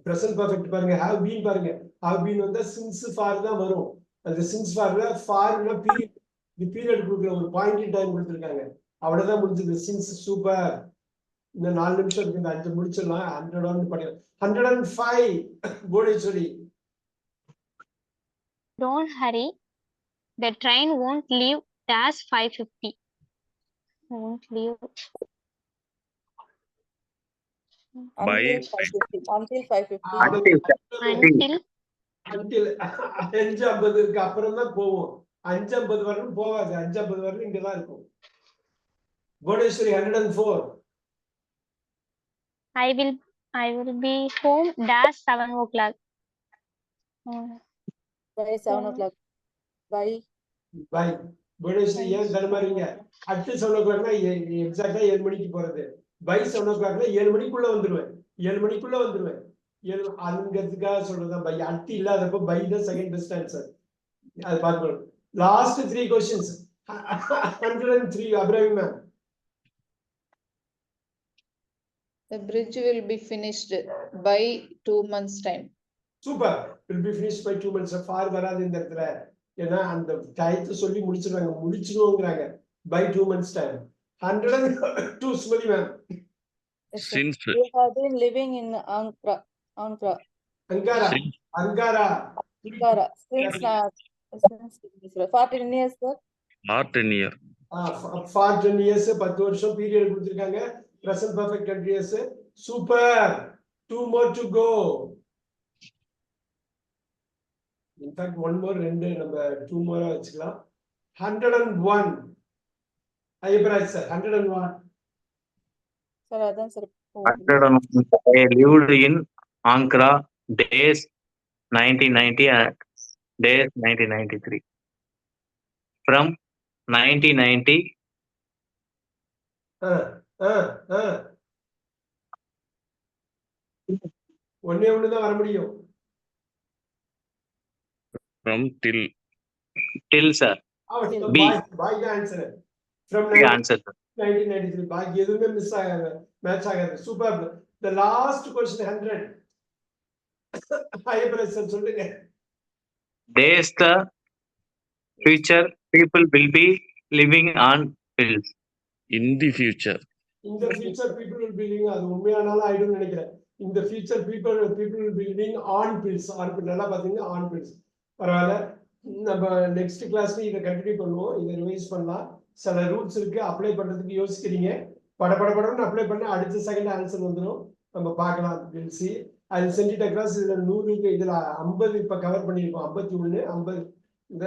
present perfect பாருங்க, have been பாருங்க. have been வந்தா since for தான் வரும். அந்த since forல forனா period, the period கொடுக்குற ஒரு பாயிண்ட் இன் டைம் கொடுத்திருக்காங்க. அவ்வளவுதான் முடிஞ்சது. since super. இந்த 4 நிமிஷம் இருக்கு, இந்த 5 முடிச்சிடலாம். 101 படிக்கலாம். 105 Bhubaneswari. don't hurry, the train won't leave dash 5:50. Won't leave By Until 5:50. until 5:50 இருக்கு, அப்புறம் தான் போவோம். 5:50 வரணும் போவாது. 5:50 வரணும் இங்கதான் இருக்கும். Bhubaneswari 104. I will be home dash 7 o'clock. By 7 o'clock. By by. Bhubaneswari ஏன் தடுமாறீங்க? அடுத்து 7 o'clockனா எக்ஸாக்டா 7 மணிக்கு போறது. பை 7 o'clockனா 7 மணிக்குள்ள வந்துருவேன். 7 மணிக்குள்ள வந்துருவேன். அங்கிறதுக்காக சொல்றதா பை. அடுத்து இல்லாதப்ப பை தான் செகண்ட் பெஸ்ட் ஆன்சர். அது பார்க்கணும். Last 3 questions. 103 Abirami ma'am. The bridge will be finished by 2 months' time. Super. will be finished by 2 months. For வராது இந்த இடத்துல. ஏன்னா அந்த டயத்தை சொல்லி முடிச்சிடுவோங்கிறாங்க. by 2 months time. 102 Smriti ma'am. Yes, sir. Since You have been living in Ankara. Ankara. Since- Ankara. Ankara. Since 14 years, sir. or 10 year. For 10 years 10 வருஷம் பீரியட் கொடுத்திருக்காங்க. present perfect continuous. Super. 2 more to go. In fact, one more ரெண்டு நம்ம 2 more வச்சுக்கலாம். 101. ஐயப்பராஜ் சார் 101. Sir, அதான் sir. 101. I lived in Ankara days 1990 and days 1993. From 1990 ஒண்ணே ஒண்ணுதான் வர முடியும். From till sir. B. பாய் தான் answer. From The answer, sir. 1993. பாக்கி எதுவுமே மிஸ் ஆகாது, மேட்ச் ஆகாது. Super. The last question 100. Ayyapparaj sir சொல்லுங்க. Days the future people will be living on pills. in the future. In the future people will be living, அது உண்மையானாலும் ஆயிடும்னு நினைக்கிறேன். In the future people will be living on pills. நல்லா பாத்தீங்கன்னா on pills. பரவாயில்ல. நம்ம நெக்ஸ்ட் கிளாஸ்ல இதை கண்டினியூ பண்ணுவோம். இதை ரிவைஸ் பண்ணலாம். சில ரூல்ஸ் இருக்கு, அப்ளை பண்றதுக்கு யோசிக்கிறீங்க. படன்னு அப்ளை பண்ண அடுத்த செகண்ட் ஆன்சர் வந்துடும். நம்ம பார்க்கலாம். பில்சி அது செஞ்சுட்ட கிளாஸ் இதுல 100 இதுல 50 இப்ப கவர் பண்ணிருக்கோம். 51 50 இந்த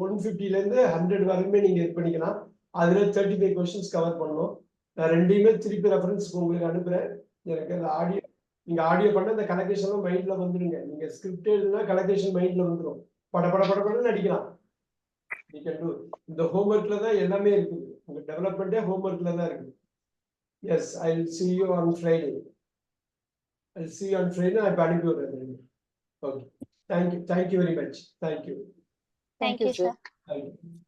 150ல இருந்து 100 வரைக்குமே நீங்க இது பண்ணிக்கலாம். அதுல 35 கொஸ்டின்ஸ் கவர் பண்ணணும். நான் ரெண்டையுமே திருப்பி ரெஃபரன்ஸ் உங்களுக்கு அனுப்புறேன். எனக்கு அந்த ஆடியோ நீங்க ஆடியோ பண்ண இந்த கலெக்ஷன் மைண்ட்ல வந்துடுங்க. நீங்க ஸ்கிரிப்ட் எழுதுனா கலெக்ஷன் மைண்ட்ல வந்துடும். படன்னு நடிக்கலாம். இந்த ஹோம்ஒர்க்ல தான் எல்லாமே இருக்குது. உங்க டெவலப்மெண்டே ஹோம்ஒர்க்ல தான் இருக்கு. Yes, I will see you on Friday. I'll see you on Friday. I அனுப்பி விடுறேன். Okay, thank you very much. Thank you. Thank you, sir. sir. Thank you.